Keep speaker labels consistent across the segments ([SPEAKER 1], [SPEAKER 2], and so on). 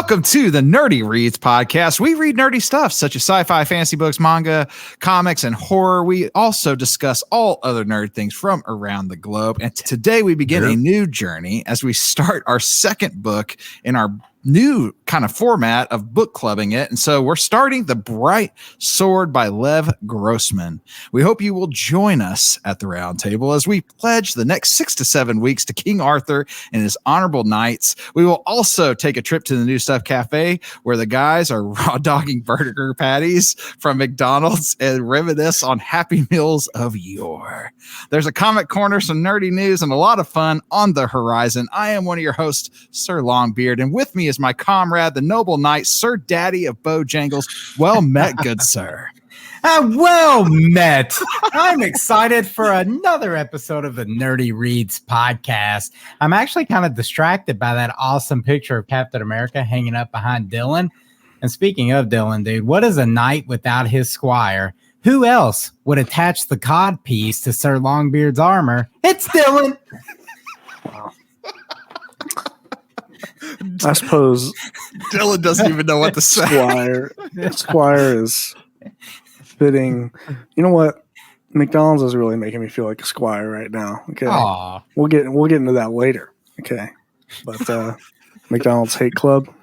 [SPEAKER 1] Welcome to the Nerdy Reads podcast. We read nerdy stuff such as sci-fi, fantasy books, manga, comics, and horror. We also discuss all other nerd things from around the globe. And today we begin a new journey as we start our second book in our new kind of format of book clubbing it. And so we're starting The Bright Sword by Lev Grossman. We hope you will join us at the round table as we pledge the next 6 to 7 weeks to King Arthur and his honorable knights. We will also take a trip to the New Stuff Cafe where the guys are raw dogging burger patties from McDonald's and reminisce on Happy Meals of yore. There's a comic corner, some nerdy news, and a lot of fun on the horizon. I am one of your hosts, Sir Longbeard, and with me is my comrade, the noble knight, Sir Daddy of Bojangles. Well met, good sir.
[SPEAKER 2] Well met. I'm excited for another episode of the Nerdy Reads podcast. I'm actually kind of distracted by that awesome picture of Captain America hanging up behind Dylan. And speaking of Dylan, dude, what is a knight without his squire? Who else would attach the cod piece to Sir Longbeard's armor? It's Dylan.
[SPEAKER 3] Wow. I suppose
[SPEAKER 1] Dylan doesn't even know what to say.
[SPEAKER 3] Squire is fitting. You know what? McDonald's is really making me feel like a squire right now. Okay,
[SPEAKER 2] Aww.
[SPEAKER 3] we'll get into that later. Okay, but McDonald's Hate Club,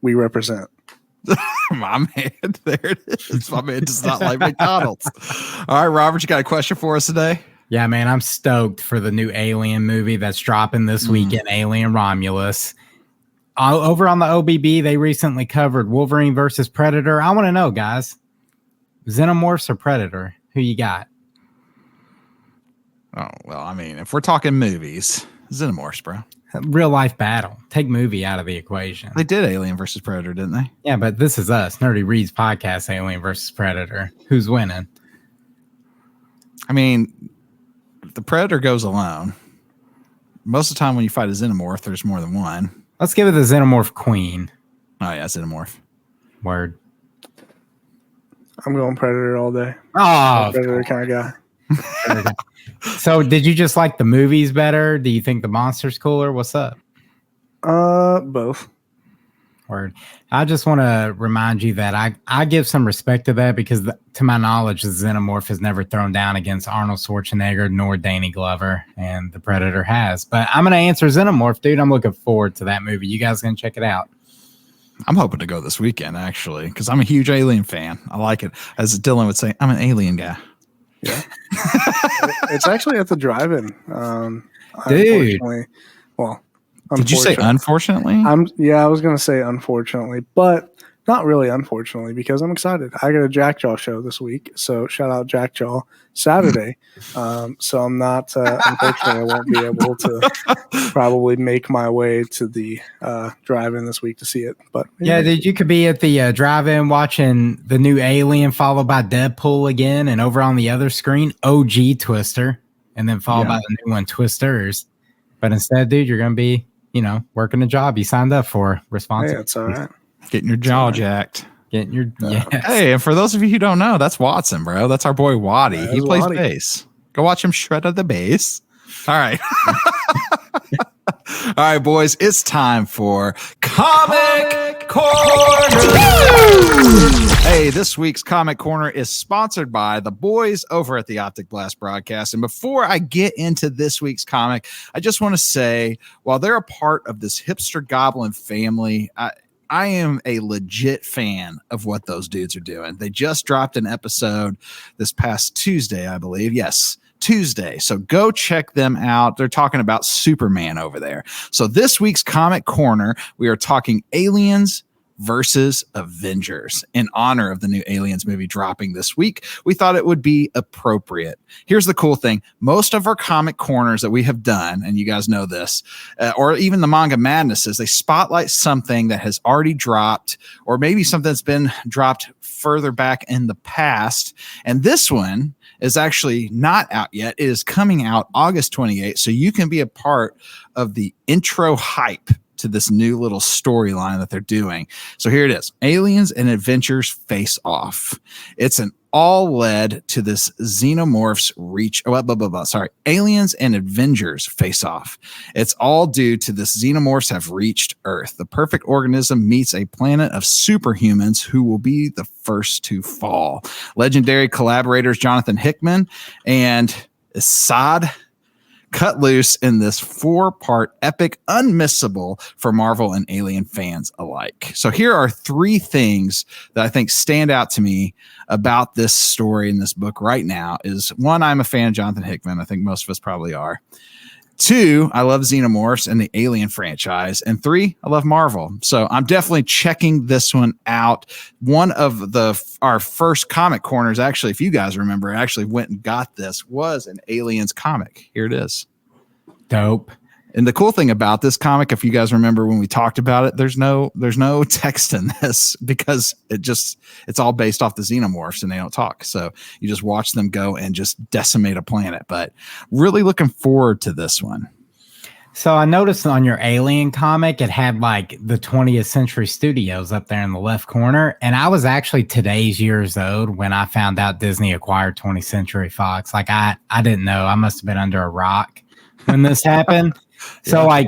[SPEAKER 3] we represent.
[SPEAKER 1] My man, there it is. My man does not like McDonald's. All right, Robert, you got a question for us today?
[SPEAKER 2] Yeah, man, I'm stoked for the new Alien movie that's dropping this weekend, Alien Romulus. Over on the OBB, they recently covered Wolverine versus Predator. I want to know, guys, Xenomorphs or Predator? Who you got?
[SPEAKER 1] Oh, well, I mean, if we're talking movies, Xenomorphs, bro.
[SPEAKER 2] Real life battle. Take movie out of the equation.
[SPEAKER 1] They did Alien versus Predator, didn't they?
[SPEAKER 2] Yeah, but this is us, Nerdy Reads podcast, Alien versus Predator. Who's winning?
[SPEAKER 1] I mean, the Predator goes alone. Most of the time when you fight a Xenomorph, there's more than one.
[SPEAKER 2] Let's give it the Xenomorph Queen.
[SPEAKER 1] Oh, yeah, Xenomorph.
[SPEAKER 2] Word.
[SPEAKER 3] I'm going Predator all day.
[SPEAKER 2] Oh,
[SPEAKER 3] Predator kind of guy.
[SPEAKER 2] So did you just like the movies better? Do you think the monster's cooler? What's up?
[SPEAKER 3] Both.
[SPEAKER 2] Word. I just want to remind you that I give some respect to that because to my knowledge, the Xenomorph has never thrown down against Arnold Schwarzenegger nor Danny Glover, and the Predator has. But I'm going to answer Xenomorph, dude. I'm looking forward to that movie. You guys going to check it out?
[SPEAKER 1] I'm hoping to go this weekend, actually, because I'm a huge Alien fan. I like it. As Dylan would say, I'm an Alien guy.
[SPEAKER 3] Yeah. It's actually at the drive-in.
[SPEAKER 2] Dude.
[SPEAKER 3] Well,
[SPEAKER 1] did you say unfortunately?
[SPEAKER 3] I was going to say unfortunately, but not really unfortunately because I'm excited. I got a Jackjaw show this week, so shout out Jackjaw Saturday. So I'm not, unfortunately, I won't be able to probably make my way to the drive-in this week to see it. But
[SPEAKER 2] yeah, dude, you could be at the drive-in watching the new Alien followed by Deadpool again, and over on the other screen, OG Twister, and then followed by the new one, Twisters. But instead, dude, you're going to be, working a job you signed up for. Responsible.
[SPEAKER 3] Hey, it's all right.
[SPEAKER 1] Getting your jaw jacked.
[SPEAKER 2] Getting your yes.
[SPEAKER 1] Hey, and for those of you who don't know, that's Watson, bro. That's our boy Waddy. He plays bass. Go watch him shred at the bass. All right. All right, boys. It's time for Comic Corner. Hey, this week's Comic Corner is sponsored by the boys over at the Optic Blast broadcast. And before I get into this week's comic, I just want to say, while they're a part of this hipster goblin family, I am a legit fan of what those dudes are doing. They just dropped an episode this past Tuesday, I believe. Yes, Tuesday. So go check them out. They're talking about Superman over there. So this week's Comic Corner, we are talking Aliens versus Avengers in honor of the new Aliens movie dropping this week. We thought it would be appropriate. Here's the cool thing. Most of our comic corners that we have done, and you guys know this, or even the Manga Madnesses, they spotlight something that has already dropped or maybe something that's been dropped further back in the past. And this one is actually not out yet. It is coming out August 28th. So you can be a part of the intro hype to this new little storyline that they're doing. So here it is. Aliens and Adventures Face Off. It's an all led to this xenomorphs aliens and Avengers face off. It's all due to this xenomorphs have reached Earth. The perfect organism meets a planet of superhumans who will be the first to fall. Legendary collaborators Jonathan Hickman and Assad cut loose in this 4-part epic, unmissable for Marvel and Alien fans alike. So here are 3 things that I think stand out to me about this story in this book right now. Is 1, I'm a fan of Jonathan Hickman. I think most of us probably are. 2, I love Xenomorphs and the Alien franchise. And 3, I love Marvel. So I'm definitely checking this one out. One of our first comic corners, actually, if you guys remember, actually went and got this, was an Aliens comic. Here it is.
[SPEAKER 2] Dope.
[SPEAKER 1] And the cool thing about this comic, if you guys remember when we talked about it, there's no text in this because it's all based off the xenomorphs and they don't talk. So you just watch them go and just decimate a planet. But really looking forward to this one.
[SPEAKER 2] So I noticed on your Alien comic, it had like the 20th Century Studios up there in the left corner. And I was actually today's years old when I found out Disney acquired 20th Century Fox. Like I didn't know. I must have been under a rock when this happened. So like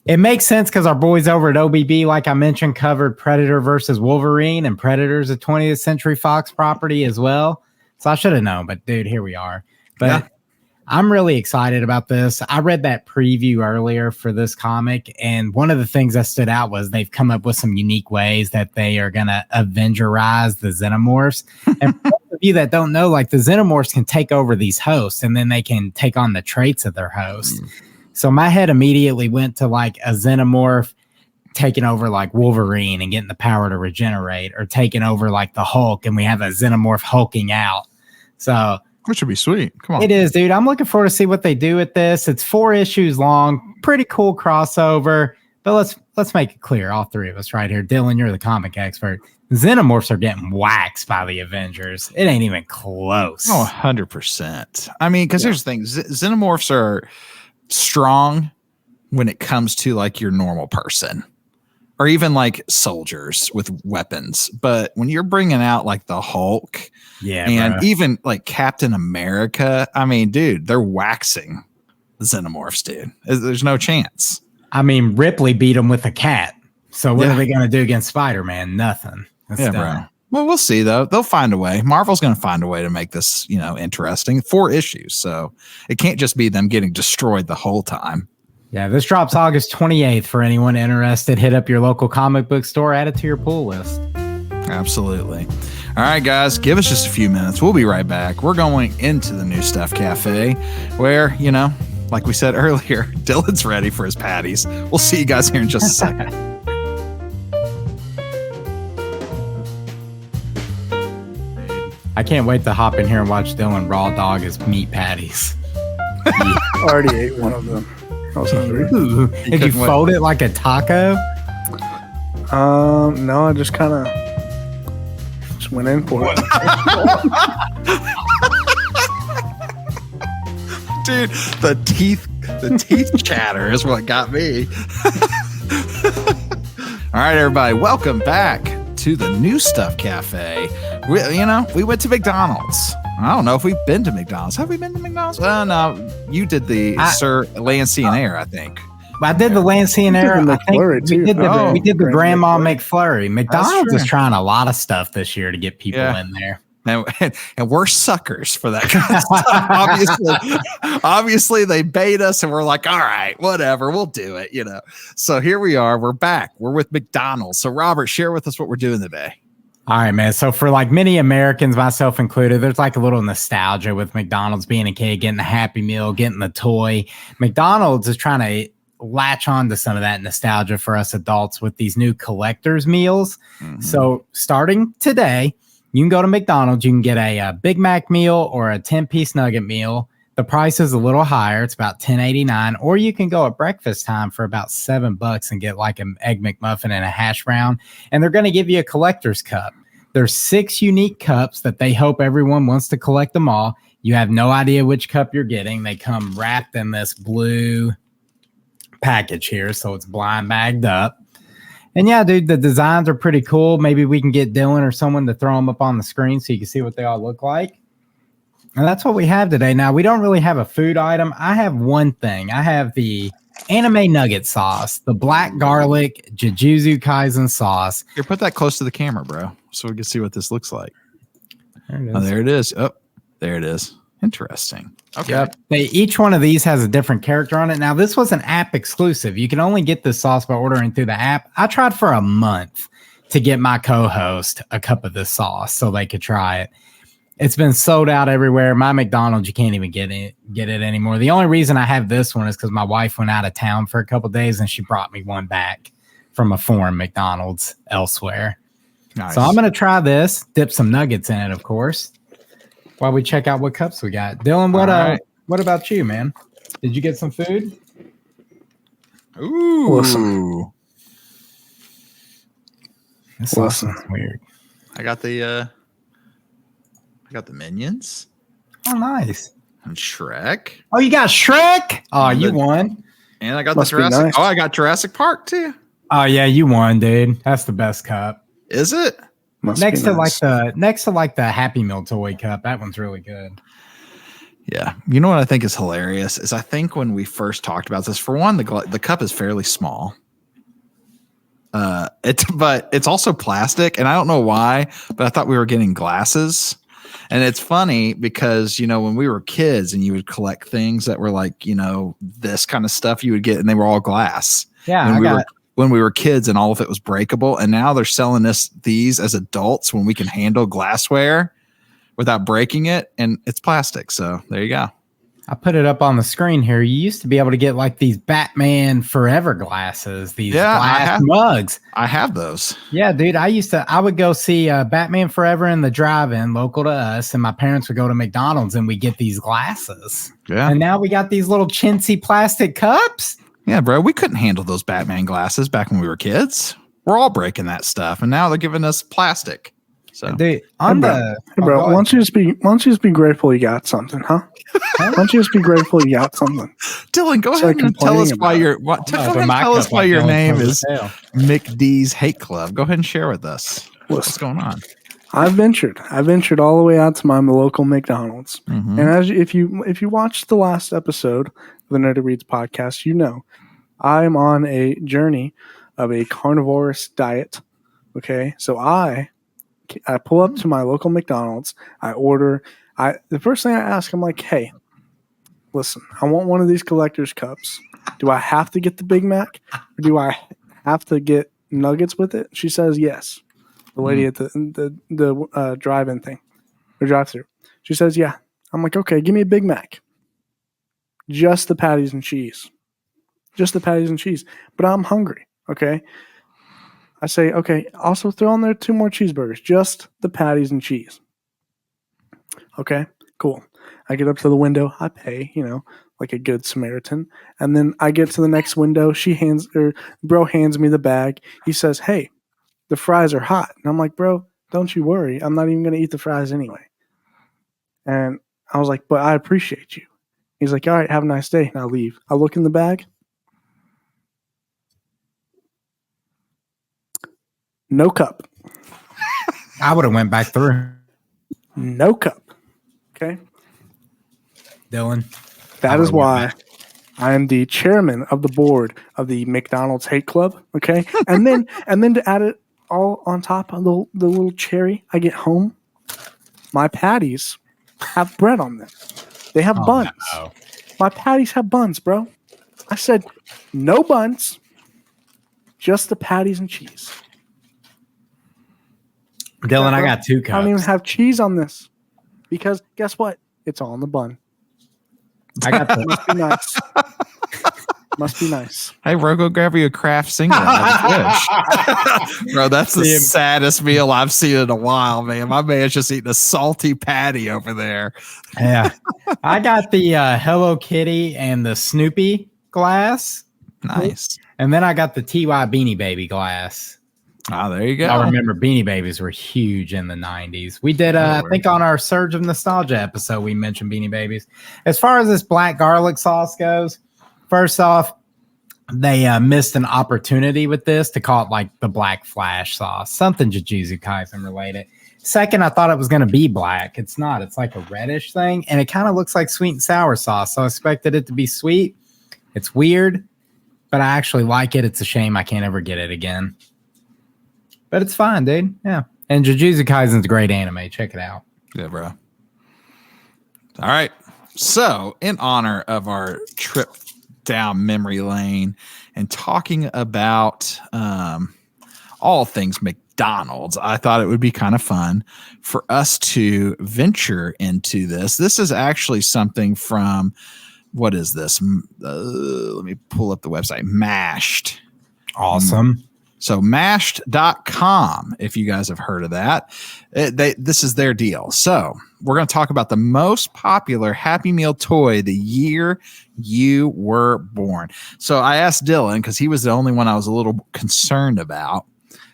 [SPEAKER 2] it makes sense because our boys over at OBB, like I mentioned, covered Predator versus Wolverine, and Predator's a 20th Century Fox property as well. So I should have known, but dude, here we are. But I'm really excited about this. I read that preview earlier for this comic, and one of the things that stood out was they've come up with some unique ways that they are going to Avengerize the Xenomorphs. And for those of you that don't know, like the Xenomorphs can take over these hosts, and then they can take on the traits of their host. So my head immediately went to like a Xenomorph taking over like Wolverine and getting the power to regenerate, or taking over like the Hulk, and we have a Xenomorph hulking out. So
[SPEAKER 1] which would be sweet. Come on.
[SPEAKER 2] It is, dude. I'm looking forward to see what they do with this. It's 4 issues long. Pretty cool crossover. But let's make it clear, all 3 of us right here. Dylan, you're the comic expert. Xenomorphs are getting waxed by the Avengers. It ain't even close.
[SPEAKER 1] Oh, 100%. I mean, because here's the thing. Xenomorphs are strong when it comes to like your normal person, or even like soldiers with weapons. But when you're bringing out like the Hulk, and even like Captain America, I mean, dude, they're waxing the Xenomorphs, dude. There's no chance.
[SPEAKER 2] I mean, Ripley beat them with a cat. So what are they going to do against Spider-Man? Nothing. That's done.
[SPEAKER 1] Bro. Well, we'll see though. They'll find a way. Marvel's going to find a way to make this, interesting. 4 issues, so it can't just be them getting destroyed the whole time.
[SPEAKER 2] Yeah, this drops August 28th for anyone interested. Hit up your local comic book store, add it to your pull list.
[SPEAKER 1] Absolutely. All right, guys, give us just a few minutes. We'll be right back. We're going into the New Stuff Cafe where, like we said earlier, Dylan's ready for his patties. We'll see you guys here in just a second.
[SPEAKER 2] I can't wait to hop in here and watch Dylan raw dog his meat patties.
[SPEAKER 3] Already ate one of them. I was hungry.
[SPEAKER 2] Did you fold it like a taco?
[SPEAKER 3] No, I just kind of went in for it.
[SPEAKER 1] Dude, the teeth chatter is what got me. All right, everybody, welcome back to the New Stuff Cafe. We went to McDonald's. I don't know if we've been to McDonald's. Have we been to McDonald's? No, you did the Sir Lancey and Air, I think.
[SPEAKER 2] I did the Lancey and Air. We did the Grandma McFlurry. McDonald's is trying a lot of stuff this year to get people in there.
[SPEAKER 1] And we're suckers for that kind of stuff. Obviously, they bait us, and we're like, all right, whatever, we'll do it. So here we are. We're back. We're with McDonald's. So Robert, share with us what we're doing today.
[SPEAKER 2] All right, man. So for like many Americans, myself included, there's like a little nostalgia with McDonald's, being a kid, getting the Happy Meal, getting the toy. McDonald's is trying to latch on to some of that nostalgia for us adults with these new collector's meals. Mm-hmm. So starting today, you can go to McDonald's, you can get a Big Mac meal or a 10-piece nugget meal. The price is a little higher. It's about $10.89. Or you can go at breakfast time for about $7 and get like an Egg McMuffin and a hash brown. And they're going to give you a collector's cup. There's 6 unique cups that they hope everyone wants to collect them all. You have no idea which cup you're getting. They come wrapped in this blue package here, so it's blind bagged up. And yeah, dude, the designs are pretty cool. Maybe we can get Dylan or someone to throw them up on the screen so you can see what they all look like. And that's what we have today. Now, we don't really have a food item. I have one thing. I have the anime nugget sauce, the black garlic Jujutsu Kaisen sauce.
[SPEAKER 1] Here, put that close to the camera, bro, so we can see what this looks like.
[SPEAKER 2] There it is.
[SPEAKER 1] Oh, there it is. Oh, there it is. Interesting. Okay.
[SPEAKER 2] Yep. Each one of these has a different character on it. Now, this was an app exclusive. You can only get this sauce by ordering through the app. I tried for a month to get my co-host a cup of this sauce so they could try it. It's been sold out everywhere. My McDonald's, you can't even get it anymore. The only reason I have this one is because my wife went out of town for a couple of days and she brought me one back from a foreign McDonald's elsewhere.
[SPEAKER 1] Nice.
[SPEAKER 2] So I'm going to try this, dip some nuggets in it, of course, while we check out what cups we got. Dylan, what about you, man? Did you get some food?
[SPEAKER 1] Ooh.
[SPEAKER 3] Listen.
[SPEAKER 2] This sauce is weird.
[SPEAKER 1] I got the Minions
[SPEAKER 2] Oh, nice.
[SPEAKER 1] and Shrek.
[SPEAKER 2] Oh, you got Shrek? Oh, you won.
[SPEAKER 1] And I got
[SPEAKER 3] Must
[SPEAKER 1] the
[SPEAKER 3] be
[SPEAKER 1] Jurassic.
[SPEAKER 3] nice.
[SPEAKER 1] Oh, I got Jurassic Park too.
[SPEAKER 2] Oh, yeah, you won, dude. That's the best cup.
[SPEAKER 1] Is it?
[SPEAKER 3] Must
[SPEAKER 2] Next
[SPEAKER 3] be
[SPEAKER 2] to
[SPEAKER 3] nice.
[SPEAKER 2] the Happy Meal toy cup. That one's really good.
[SPEAKER 1] Yeah. You know what I think is hilarious is I think when we first talked about this, for one, the cup is fairly small. But it's also plastic, and I don't know why, but I thought we were getting glasses. And it's funny because, you know, when we were kids and you would collect things that were like, you know, this kind of stuff you would get, and they were all glass.
[SPEAKER 2] Yeah,
[SPEAKER 1] When we were kids and all of it was breakable. And now they're selling us these as adults when we can handle glassware without breaking it. And it's plastic. So there you go.
[SPEAKER 2] I put it up on the screen here. You used to be able to get like these Batman Forever glasses, these glass mugs.
[SPEAKER 1] I have those.
[SPEAKER 2] Yeah, dude. I would go see Batman Forever in the drive-in local to us, and my parents would go to McDonald's and we get these glasses.
[SPEAKER 1] Yeah.
[SPEAKER 2] And now we got these little chintzy plastic cups.
[SPEAKER 1] Yeah, bro. We couldn't handle those Batman glasses back when we were kids. We're all breaking that stuff. And now they're giving us plastic. So
[SPEAKER 2] Dude,
[SPEAKER 3] Hey, bro, why don't you just be grateful you got something, huh? Why don't you just be grateful you got something?
[SPEAKER 1] Dylan, go
[SPEAKER 3] Start
[SPEAKER 1] ahead and tell us why your name is McD's Hate Club. Go ahead and share with us what's going on.
[SPEAKER 3] I ventured all the way out to my local McDonald's,
[SPEAKER 1] Mhm.
[SPEAKER 3] and if you watched the last episode of the Nerdy Reads podcast, you know I'm on a journey of a carnivorous diet. Okay, so I pull up to my local McDonald's. I order. The first thing I ask, I'm like, hey, listen, I want one of these collector's cups. Do I have to get the Big Mac, or do I have to get nuggets with it? She says yes. The lady at the drive-in thing, or drive-through. She says, yeah. I'm like, okay, give me a Big Mac. Just the patties and cheese. Just the patties and cheese. But I'm hungry, okay? I say, okay, also throw in there 2 more cheeseburgers. Just the patties and cheese. Okay, cool. I get up to the window. I pay, like a good Samaritan. And then I get to the next window. Bro hands me the bag. He says, hey, the fries are hot. And I'm like, bro, don't you worry. I'm not even going to eat the fries anyway. And I was like, but I appreciate you. He's like, all right, have a nice day. And I leave. I look in the bag. No cup.
[SPEAKER 2] I would have went back through.
[SPEAKER 3] No cup. Okay.
[SPEAKER 2] Dylan.
[SPEAKER 3] That is why I am the chairman of the board of the McDonald's Hate Club. Okay. And then to add it all on top of the little cherry, I get home. My patties have bread on them. They have buns.
[SPEAKER 2] No.
[SPEAKER 3] My patties have buns, bro. I said, no buns, just the patties and cheese.
[SPEAKER 2] Dylan, I got 2 cups.
[SPEAKER 3] I don't even have cheese on this because guess what? It's all in the bun.
[SPEAKER 2] I got the
[SPEAKER 3] Must be nice. Must be nice.
[SPEAKER 1] Hey, bro, go grab you a Kraft single. Bro, that's the saddest meal I've seen in a while, man. My man's just eating a salty patty over there.
[SPEAKER 2] Yeah. I got the Hello Kitty and the Snoopy glass.
[SPEAKER 1] Nice.
[SPEAKER 2] And then I got the TY Beanie Baby glass.
[SPEAKER 1] Oh, there you go.
[SPEAKER 2] I remember Beanie Babies were huge in the 90s. We did, I think on our Surge of Nostalgia episode, we mentioned Beanie Babies. As far as this black garlic sauce goes, first off, they missed an opportunity with this to call it like the Black Flash sauce, something Jujutsu Kaisen related. Second, I thought it was going to be black. It's not. It's like a reddish thing, and it kind of looks like sweet and sour sauce. So I expected it to be sweet. It's weird, but I actually like it. It's a shame I can't ever get it again. But it's fine, dude. Yeah. And Jujutsu Kaisen's a great anime. Check it out.
[SPEAKER 1] Yeah, bro. All right. So, in honor of our trip down memory lane and talking about all things McDonald's, I thought it would be kind of fun for us to venture into this. This is actually something from, what is this? Let me pull up the website. Mashed.
[SPEAKER 2] Awesome.
[SPEAKER 1] So mashed.com, if you guys have heard of that, this is their deal. So we're going to talk about the most popular Happy Meal toy the year you were born. So I asked Dylan, because he was the only one I was a little concerned about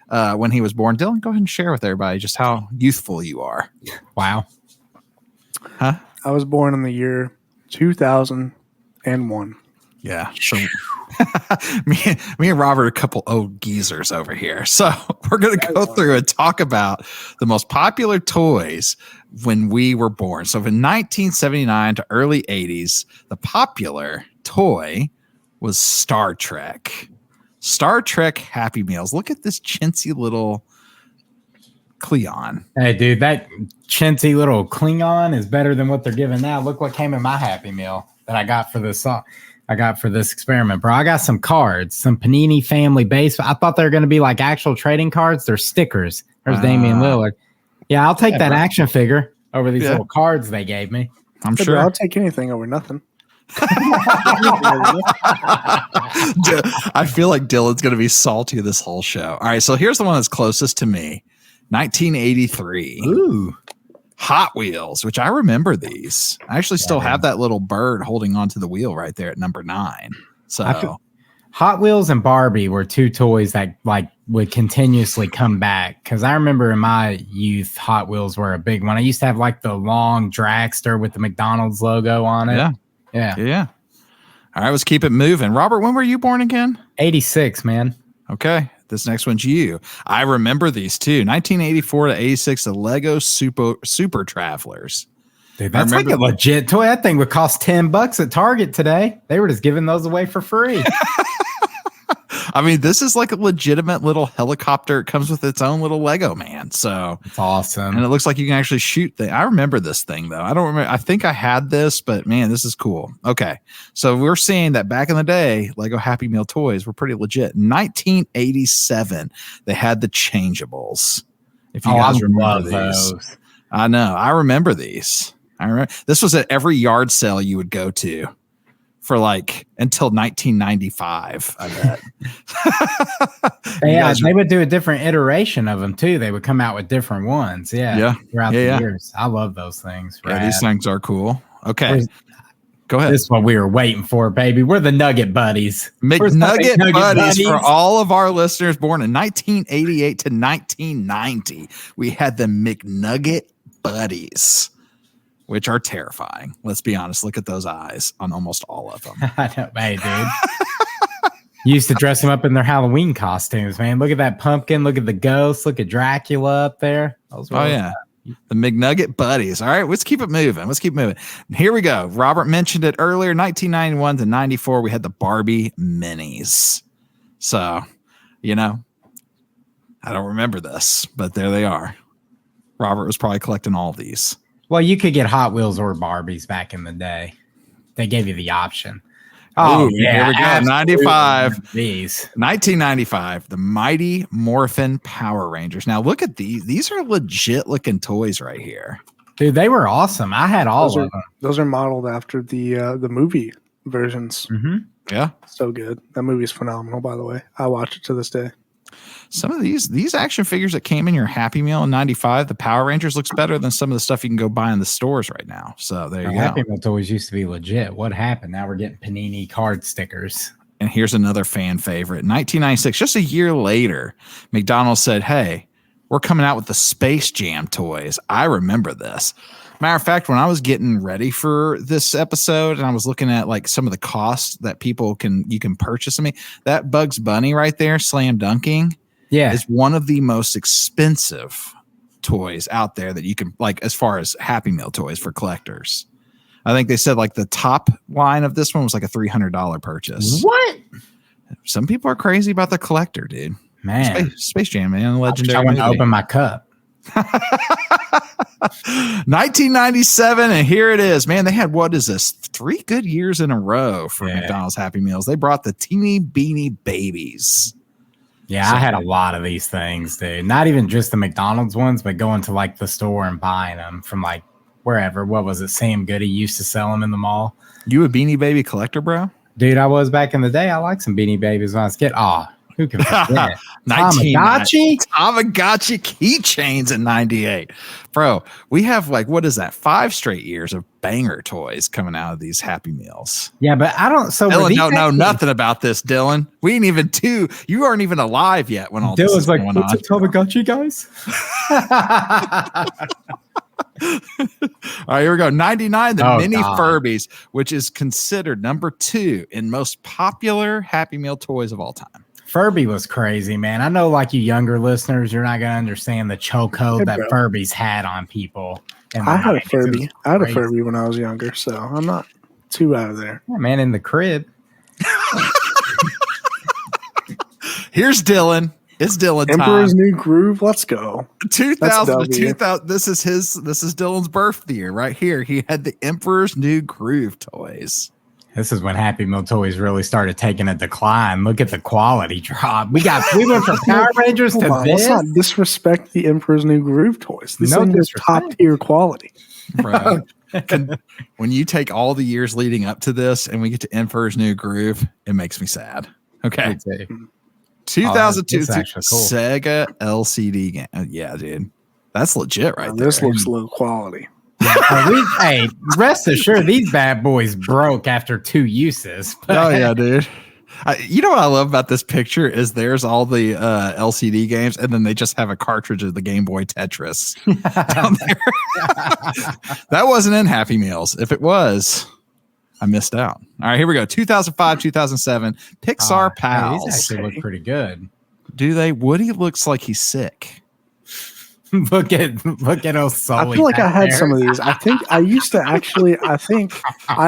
[SPEAKER 1] when he was born. Dylan, go ahead and share with everybody just how youthful you are.
[SPEAKER 2] Wow.
[SPEAKER 1] Huh?
[SPEAKER 3] I was born in the year 2001.
[SPEAKER 1] Yeah. So me and Robert are a couple old geezers over here. So we're going to go through and talk about the most popular toys when we were born. So from 1979 to early 80s, the popular toy was Star Trek. Star Trek Happy Meals. Look at this chintzy little Cleon.
[SPEAKER 2] Hey, dude, that chintzy little Klingon is better than what they're giving now. Look what came in my Happy Meal that I got for this experiment, bro. I got some cards, some Panini Family Base. I thought they were going to be like actual trading cards. They're stickers. There's Damian Lillard. Yeah, I'll take that action figure over these little cards they gave me.
[SPEAKER 1] I'm sure.
[SPEAKER 3] I'll take anything over nothing.
[SPEAKER 1] I feel like Dylan's going to be salty this whole show. All right, so here's the one that's closest to me. 1983.
[SPEAKER 2] Ooh.
[SPEAKER 1] Hot Wheels, which I remember these. I actually still have that little bird holding onto the wheel right there at number 9. So
[SPEAKER 2] Hot Wheels and Barbie were two toys that like would continuously come back. Cause I remember in my youth, Hot Wheels were a big one. I used to have like the long dragster with the McDonald's logo on it. Yeah.
[SPEAKER 1] All right, let's keep it moving. Robert, when were you born again?
[SPEAKER 2] 86, man.
[SPEAKER 1] Okay. This next one's you. I remember these too. 1984 to 86, the Lego Super Travelers.
[SPEAKER 2] Dude, that's like a legit toy. That thing would cost $10 at Target today. They were just giving those away for free.
[SPEAKER 1] I mean, this is like a legitimate little helicopter. It comes with its own little Lego man. So
[SPEAKER 2] it's awesome.
[SPEAKER 1] And it looks like you can actually shoot things. I remember this thing though. I don't remember. I think I had this, but man, this is cool. Okay. So we're seeing that back in the day, Lego Happy Meal toys were pretty legit. 1987, they had the changeables. If you guys remember these. I know. I remember these. I remember this was at every yard sale you would go to for like until 1995, I bet.
[SPEAKER 2] Yeah, they would do a different iteration of them too. They would come out with different ones. Yeah. Throughout the years. I love those things.
[SPEAKER 1] Yeah, these things are cool. Okay. Go ahead.
[SPEAKER 2] This is what we were waiting for, baby. We're the Nugget Buddies.
[SPEAKER 1] McNugget buddies for all of our listeners born in 1988 to 1990. We had the McNugget Buddies, which are terrifying. Let's be honest. Look at those eyes on almost all of them.
[SPEAKER 2] I know, hey, dude. Used to dress them up in their Halloween costumes, man. Look at that pumpkin. Look at the ghost. Look at Dracula up there.
[SPEAKER 1] The McNugget Buddies. All right, let's keep it moving. Here we go. Robert mentioned it earlier. 1991 to 94, we had the Barbie minis. So, I don't remember this, but there they are. Robert was probably collecting all these.
[SPEAKER 2] Well, you could get Hot Wheels or Barbies back in the day. They gave you the option. Oh,
[SPEAKER 1] here we go. 95.
[SPEAKER 2] These.
[SPEAKER 1] 1995, the Mighty Morphin Power Rangers. Now, look at these. These are legit looking toys right here.
[SPEAKER 2] Dude, they were awesome. I had all of them.
[SPEAKER 3] Those are modeled after the movie versions.
[SPEAKER 2] Mm-hmm.
[SPEAKER 1] Yeah.
[SPEAKER 3] So good. That movie is phenomenal, by the way. I watch it to this day.
[SPEAKER 1] Some of these action figures that came in your Happy Meal in 95, the Power Rangers looks better than some of the stuff you can go buy in the stores right now. So there you go.
[SPEAKER 2] Happy Meal toys used to be legit. What happened? Now we're getting Panini card stickers.
[SPEAKER 1] And here's another fan favorite. 1996, just a year later, McDonald's said, hey, we're coming out with the Space Jam toys. I remember this. Matter of fact, when I was getting ready for this episode and I was looking at like some of the costs that you can purchase me, that Bugs Bunny right there, slam dunking, is one of the most expensive toys out there that you can, like, as far as Happy Meal toys for collectors. I think they said like the top line of this one was like a $300 purchase.
[SPEAKER 2] What?
[SPEAKER 1] Some people are crazy about the collector, dude.
[SPEAKER 2] Man,
[SPEAKER 1] Space Jam, man, legendary.
[SPEAKER 2] I want to open my cup.
[SPEAKER 1] 1997, and here it is, man. They had, what is this, 3 good years in a row for McDonald's Happy Meals. They brought the Teeny Beanie Babies.
[SPEAKER 2] Yeah, I had a lot of these things, dude. Not even just the McDonald's ones, but going to like the store and buying them from like wherever. What was it? Sam Goody used to sell them in the mall. You
[SPEAKER 1] a Beanie Baby collector, bro?
[SPEAKER 2] Dude, I was back in the day. I liked some Beanie Babies when I was a kid. Oh, who can forget? Tamagotchi
[SPEAKER 1] keychains in 98. Bro, we have like, what is that? 5 straight years of banger toys coming out of these Happy Meals.
[SPEAKER 2] Yeah, but I don't. So
[SPEAKER 1] Dylan don't know nothing about this, Dylan. We ain't even you aren't even alive yet when all this is
[SPEAKER 2] like,
[SPEAKER 1] going
[SPEAKER 2] what's
[SPEAKER 1] on.
[SPEAKER 2] A Tamagotchi, guys?
[SPEAKER 1] All right, here we go. 99, the Mini Furbies, which is considered number 2 in most popular Happy Meal toys of all time.
[SPEAKER 2] Furby was crazy, man. I know, like, you younger listeners, you're not going to understand the chokehold that Furbies had on people.
[SPEAKER 3] I had a Furby. I had a Furby when I was younger, so I'm not too out of there.
[SPEAKER 2] Yeah, man, in the crib.
[SPEAKER 1] Here's Dylan. It's Dylan time.
[SPEAKER 3] Emperor's New Groove. Let's go.
[SPEAKER 1] 2000 to 2000. This is Dylan's birth year right here. He had the Emperor's New Groove toys.
[SPEAKER 2] This is when Happy Meal toys really started taking a decline. Look at the quality drop. We went from Power Rangers to this.
[SPEAKER 3] Let's not disrespect the Emperor's New Groove toys. This is top tier quality.
[SPEAKER 1] Bro, when you take all the years leading up to this and we get to Emperor's New Groove, it makes me sad. Okay. 2002 cool. Sega LCD game. Yeah, dude. That's legit right there.
[SPEAKER 3] This looks low quality.
[SPEAKER 2] Hey, rest assured, these bad boys broke after 2 uses.
[SPEAKER 1] Oh, yeah, dude. You know what I love about this picture is there's all the LCD games, and then they just have a cartridge of the Game Boy Tetris down there. That wasn't in Happy Meals. If it was, I missed out. All right, here we go. 2005, 2007, Pixar Pals.
[SPEAKER 2] These actually look pretty good.
[SPEAKER 1] Do they? Woody looks like he's sick.
[SPEAKER 2] Look at old Sully.
[SPEAKER 3] I feel like I had some of these. I think I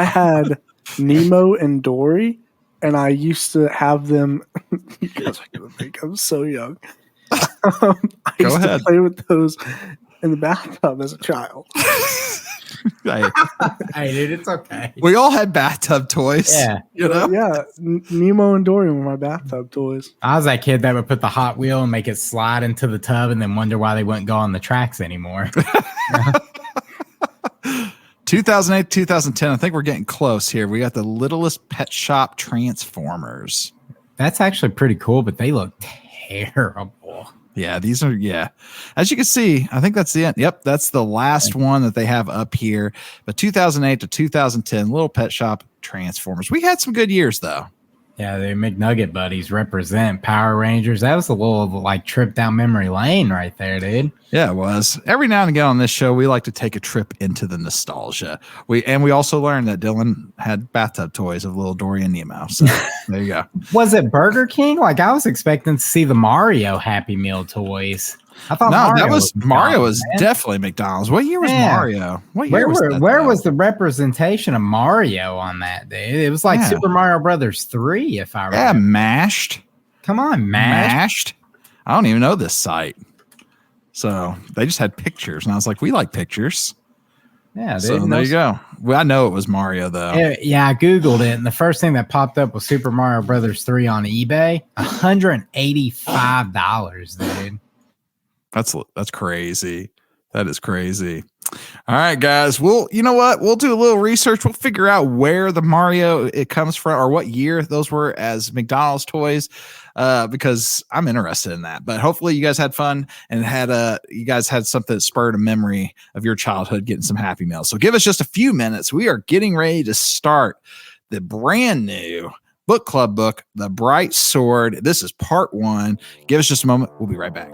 [SPEAKER 3] had Nemo and Dory, and I used to have them. You guys are gonna think I'm so young. I used to play with those in the bathtub as a child.
[SPEAKER 2] Hey, dude, it's okay.
[SPEAKER 1] We all had bathtub toys.
[SPEAKER 2] Yeah.
[SPEAKER 1] You know?
[SPEAKER 3] Yeah. Nemo and Dory were my bathtub toys. I
[SPEAKER 2] was that kid that would put the Hot Wheel and make it slide into the tub and then wonder why they wouldn't go on the tracks anymore.
[SPEAKER 1] 2008, 2010. I think we're getting close here. We got the Littlest Pet Shop Transformers.
[SPEAKER 2] That's actually pretty cool, but they look terrible.
[SPEAKER 1] Yeah, these are, as you can see, I think that's the end. Yep, that's the last one that they have up here. But 2008 to 2010, Little Pet Shop Transformers. We had some good years, though.
[SPEAKER 2] Yeah, the McNugget buddies represent Power Rangers. That was a little like trip down memory lane right there, dude.
[SPEAKER 1] Yeah, it was. Every now and again on this show, we like to take a trip into the nostalgia. We also learned that Dylan had bathtub toys of little Dory and Nemo. So there you go.
[SPEAKER 2] Was it Burger King? Like I was expecting to see the Mario Happy Meal toys. I thought
[SPEAKER 1] Mario was definitely McDonald's. What year was Mario?
[SPEAKER 2] Where was the representation of Mario on that, dude? It was like Super Mario Brothers 3, if I remember.
[SPEAKER 1] Yeah, Mashed.
[SPEAKER 2] Come on, Mashed.
[SPEAKER 1] I don't even know this site. So they just had pictures, and I was like, we like pictures.
[SPEAKER 2] Yeah, dude.
[SPEAKER 1] So there you go. Well, I know it was Mario, though.
[SPEAKER 2] Yeah, I Googled it, and the first thing that popped up was Super Mario Brothers 3 on eBay. $185, dude.
[SPEAKER 1] That's crazy. That is crazy. All right, guys. Well, you know what? We'll do a little research. We'll figure out where the Mario it comes from or what year those were as McDonald's toys, because I'm interested in that. But hopefully you guys had fun and you guys had something that spurred a memory of your childhood getting some Happy Meals. So give us just a few minutes. We are getting ready to start the brand new book club book, The Bright Sword. This is part 1. Give us just a moment. We'll be right back.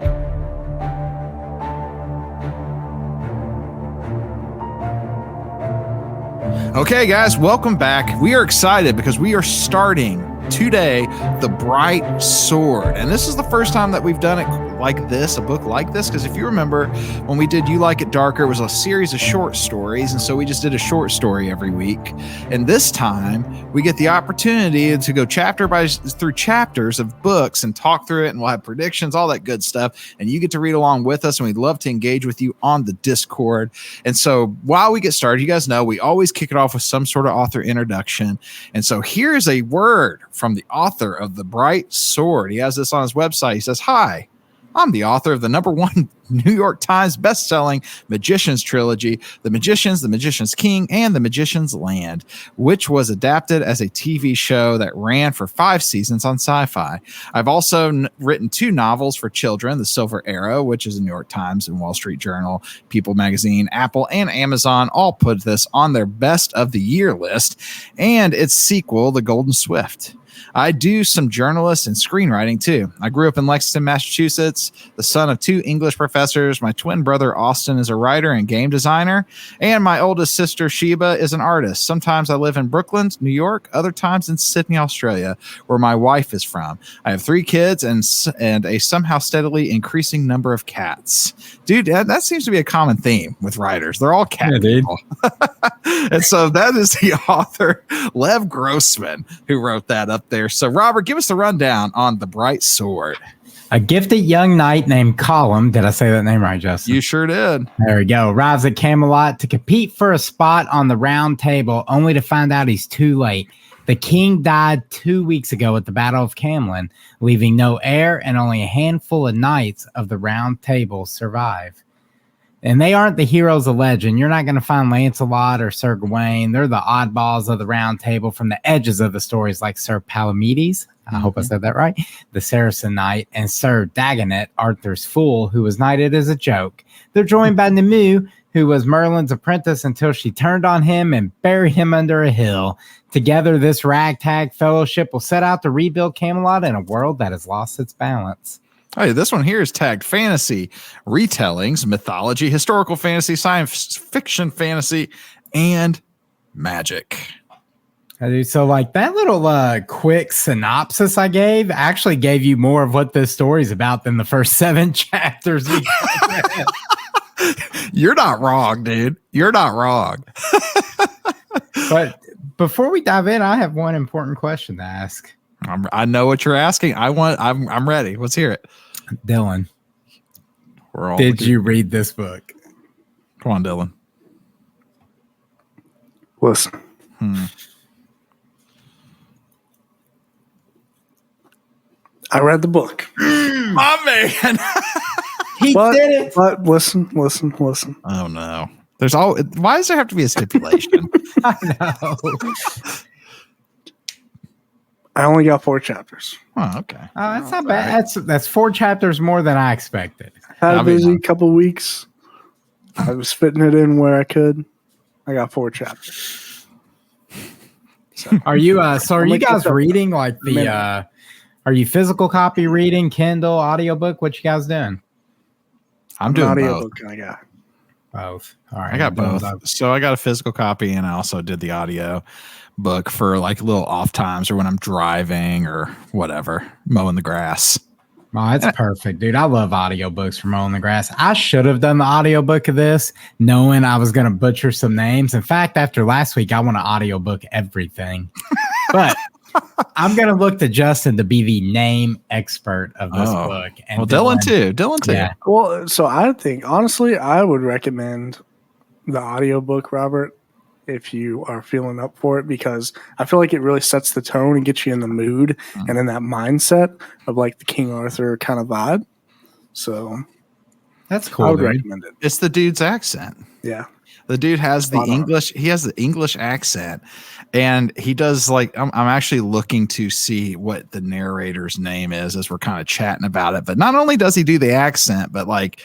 [SPEAKER 1] Okay, guys, welcome back. We are excited because we are starting today The Bright Sword. And this is the first time that we've done it like this, a book like this, because if you remember when we did You Like It Darker, it was a series of short stories, and so we just did a short story every week. And this time we get the opportunity to go through chapters of books and talk through it, and we'll have predictions, all that good stuff, and you get to read along with us, and we'd love to engage with you on the Discord. And so while we get started, you guys know we always kick it off with some sort of author introduction, and so here's a word from the author of The Bright Sword. He has this on his website. He says, "Hi, I'm the author of the #1 New York Times best-selling Magicians trilogy, The Magicians, The Magician's King, and The Magician's Land, which was adapted as a TV show that ran for 5 seasons on Sci-Fi. I've also written 2 novels for children, The Silver Arrow, which is a New York Times and Wall Street Journal, People Magazine, Apple, and Amazon all put this on their best of the year list, and its sequel, The Golden Swift. I do some journalists and screenwriting too. I grew up in Lexington, Massachusetts, the son of 2 English professors. My twin brother, Austin, is a writer and game designer. And my oldest sister, Sheba, is an artist. Sometimes I live in Brooklyn, New York, other times in Sydney, Australia, where my wife is from. I have 3 kids and a somehow steadily increasing number of cats." Dude, that seems to be a common theme with writers. They're all cat people. And so that is the author, Lev Grossman, who wrote that up there. So, Robert, give us the rundown on The Bright Sword.
[SPEAKER 2] A gifted young knight named Colum, did I say that name right, Justin?
[SPEAKER 1] You sure did.
[SPEAKER 2] There we go. Arrives at Camelot to compete for a spot on the round table, only to find out he's too late. The king died 2 weeks ago at the Battle of Camlin, leaving no heir, and only a handful of knights of the round table survive. And they aren't the heroes of legend. You're not going to find Lancelot or Sir Gawain. They're the oddballs of the round table from the edges of the stories, like Sir Palomedes, I hope I said that right, the Saracen knight, and Sir Dagonet, Arthur's fool, who was knighted as a joke. They're joined by Nimue, who was Merlin's apprentice until she turned on him and buried him under a hill. Together, this ragtag fellowship will set out to rebuild Camelot in a world that has lost its balance.
[SPEAKER 1] Hey, this one here is tagged fantasy, retellings, mythology, historical fantasy, science fiction fantasy, and magic.
[SPEAKER 2] So like that little quick synopsis I gave actually gave you more of what this story's about than the first 7 chapters.
[SPEAKER 1] You're not wrong, dude. You're not wrong.
[SPEAKER 2] But before we dive in, I have one important question to ask.
[SPEAKER 1] I know what you're asking. I'm ready. Let's hear it.
[SPEAKER 2] Dylan, did you read this book?
[SPEAKER 1] Come on, Dylan.
[SPEAKER 3] Listen. I read the book.
[SPEAKER 1] My man.
[SPEAKER 2] He did it.
[SPEAKER 3] But listen.
[SPEAKER 1] Oh, no. Why does there have to be a stipulation?
[SPEAKER 2] I know.
[SPEAKER 3] I only got 4 chapters.
[SPEAKER 1] Oh, okay.
[SPEAKER 2] That's not bad. That's 4 chapters more than I expected.
[SPEAKER 3] Had a busy couple weeks. I was fitting it in where I could. I got 4 chapters.
[SPEAKER 2] So, are you guys reading like the are you physical copy reading, Kindle, audiobook? What you guys doing?
[SPEAKER 1] I'm doing
[SPEAKER 3] audiobook
[SPEAKER 1] both.
[SPEAKER 3] Kind of guy.
[SPEAKER 2] Both. All right.
[SPEAKER 1] I got both. So I got a physical copy and I also did the audio book for like little off times or when I'm driving or whatever, mowing the grass.
[SPEAKER 2] Oh, that's perfect, dude. I love audiobooks for mowing the grass. I should have done the audiobook of this knowing I was going to butcher some names. In fact, after last week, I want to audiobook everything. But I'm going to look to Justin to be the name expert of this book. And
[SPEAKER 1] well, Dylan too.
[SPEAKER 2] Yeah.
[SPEAKER 3] Well, so I think, honestly, I would recommend the audiobook, Robert, if you are feeling up for it, because I feel like it really sets the tone and gets you in the mood and in that mindset of like the King Arthur kind of vibe. So
[SPEAKER 2] that's cool.
[SPEAKER 3] I would recommend it.
[SPEAKER 1] It's the dude's accent.
[SPEAKER 3] Yeah.
[SPEAKER 1] The dude has the English. He has the English accent, and he does like. I'm actually looking to see what the narrator's name is as we're kind of chatting about it. But not only does he do the accent, but like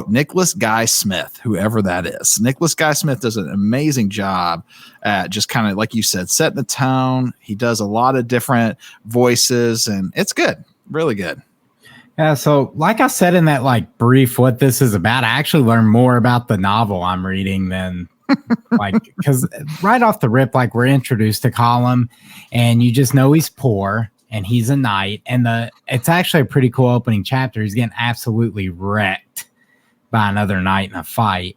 [SPEAKER 1] Nicholas Guy Smith, whoever that is. Nicholas Guy Smith does an amazing job at just kind of like you said, setting the tone. He does a lot of different voices, and it's good, really good.
[SPEAKER 2] Yeah, so like I said in that like brief what this is about, I actually learned more about the novel I'm reading than Like, because right off the rip, like we're introduced to Colum, and you just know he's poor and he's a knight, and it's actually a pretty cool opening chapter. He's getting absolutely wrecked by another knight in a fight,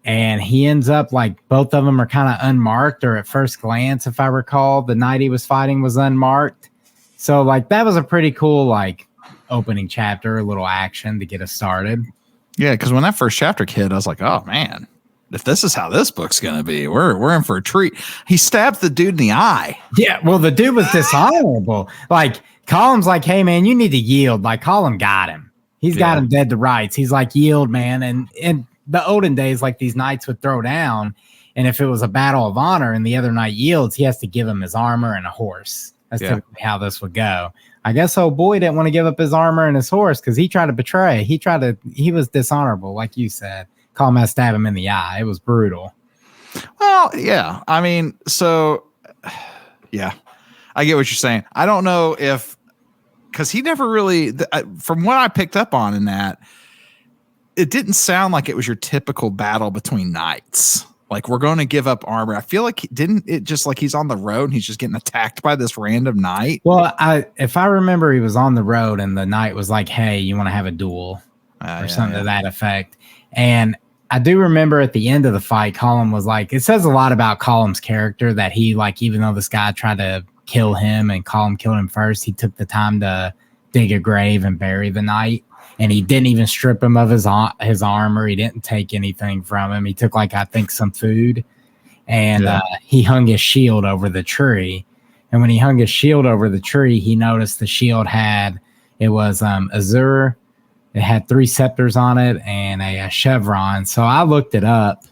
[SPEAKER 2] and he ends up like both of them are kind of unmarked, or at first glance, if I recall, the knight he was fighting was unmarked. So like that was a pretty cool like opening chapter, a little action to get us started.
[SPEAKER 1] Yeah, because when that first chapter hit, I was like, oh man, if this is how this book's gonna be, we're in for a treat. He stabbed the dude in the eye.
[SPEAKER 2] Yeah, well, the dude was dishonorable. Like Colum's like, hey man, you need to yield. Like Colum got him. He's got him dead to rights. He's like, yield, man. And in the olden days, like these knights would throw down, and if it was a battle of honor and the other knight yields, he has to give him his armor and a horse. That's typically how this would go. I guess old boy didn't want to give up his armor and his horse because he tried to betray. He was dishonorable, like you said. Colum had to stab him in the eye. It was brutal.
[SPEAKER 1] Well, yeah. I mean, so yeah, I get what you're saying. I don't know if, because he never really, from what I picked up on in that, it didn't sound like it was your typical battle between knights. Like, we're going to give up armor. I feel like it just like he's on the road and he's just getting attacked by this random knight?
[SPEAKER 2] Well, if I remember, he was on the road and the knight was like, hey, you want to have a duel or something to that effect. And I do remember at the end of the fight, Colum was like, it says a lot about Colum's character that he, like, even though this guy tried to kill him and Colum killed him first, he took the time to dig a grave and bury the knight. And he didn't even strip him of his armor. He didn't take anything from him. He took, like, I think some food. And he hung his shield over the tree. And when he hung his shield over the tree, he noticed the shield was azure. It had 3 scepters on it and a chevron. So I looked it up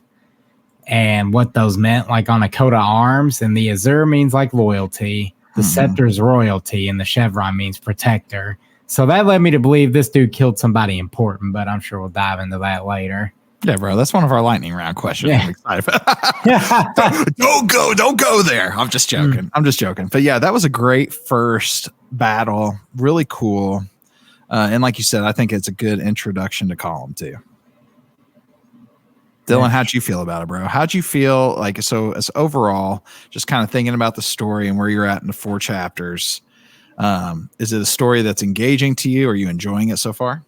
[SPEAKER 2] and what those meant, like on a coat of arms. And the azure means like loyalty. The scepter's royalty. And the chevron means protector. So that led me to believe this dude killed somebody important, but I'm sure we'll dive into that later.
[SPEAKER 1] Yeah, bro, that's one of our lightning round questions. Yeah. I'm excited. Don't go there. I'm just joking. But yeah, that was a great first battle. Really cool. And like you said, I think it's a good introduction to Colum too. Dylan, how'd you feel about it, bro? How'd you feel like, so as overall, just kind of thinking about the story and where you're at in the 4 chapters, is it a story that's engaging to you? Are you enjoying it so far?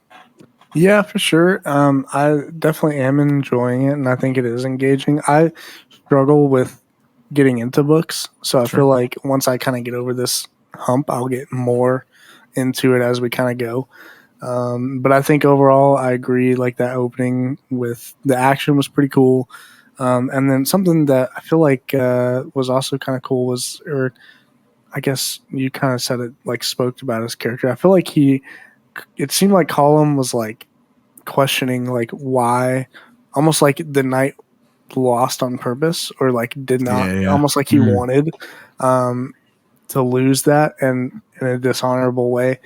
[SPEAKER 3] Yeah, for sure. I definitely am enjoying it, and I think it is engaging. I struggle with getting into books, so I feel like once I kind of get over this hump, I'll get more into it as we kind of go. But I think overall, I agree. Like that opening with the action was pretty cool. And then something that I feel like was also kind of cool was, or I guess you kind of said it, like spoke about his character. I feel like it seemed like Colum was like questioning like why, almost like the knight lost on purpose or like did not, almost like he wanted to lose that and in a dishonorable way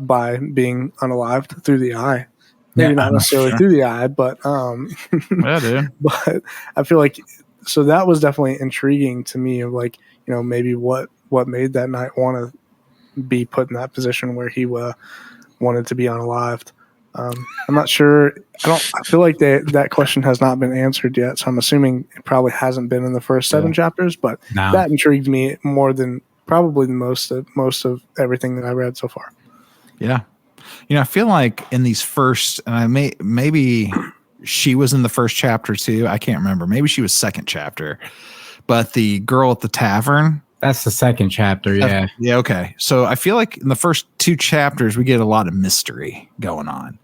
[SPEAKER 3] by being unalived through the eye. Maybe not necessarily through the eye, but
[SPEAKER 1] yeah, dude.
[SPEAKER 3] But I feel like, so that was definitely intriguing to me of like, you know, maybe what made that knight want to be put in that position where he wanted to be unalived. I'm not sure. I feel like that question has not been answered yet, so I'm assuming it probably hasn't been in the first 7 chapters, but that intrigued me more than probably the most of everything that I read so far.
[SPEAKER 1] Yeah. You know, I feel like in these first, and maybe she was in the first chapter too. I can't remember. Maybe she was second chapter, but the girl at the tavern.
[SPEAKER 2] That's the second chapter. Yeah.
[SPEAKER 1] Yeah. Okay. So I feel like in the first 2 chapters, we get a lot of mystery going on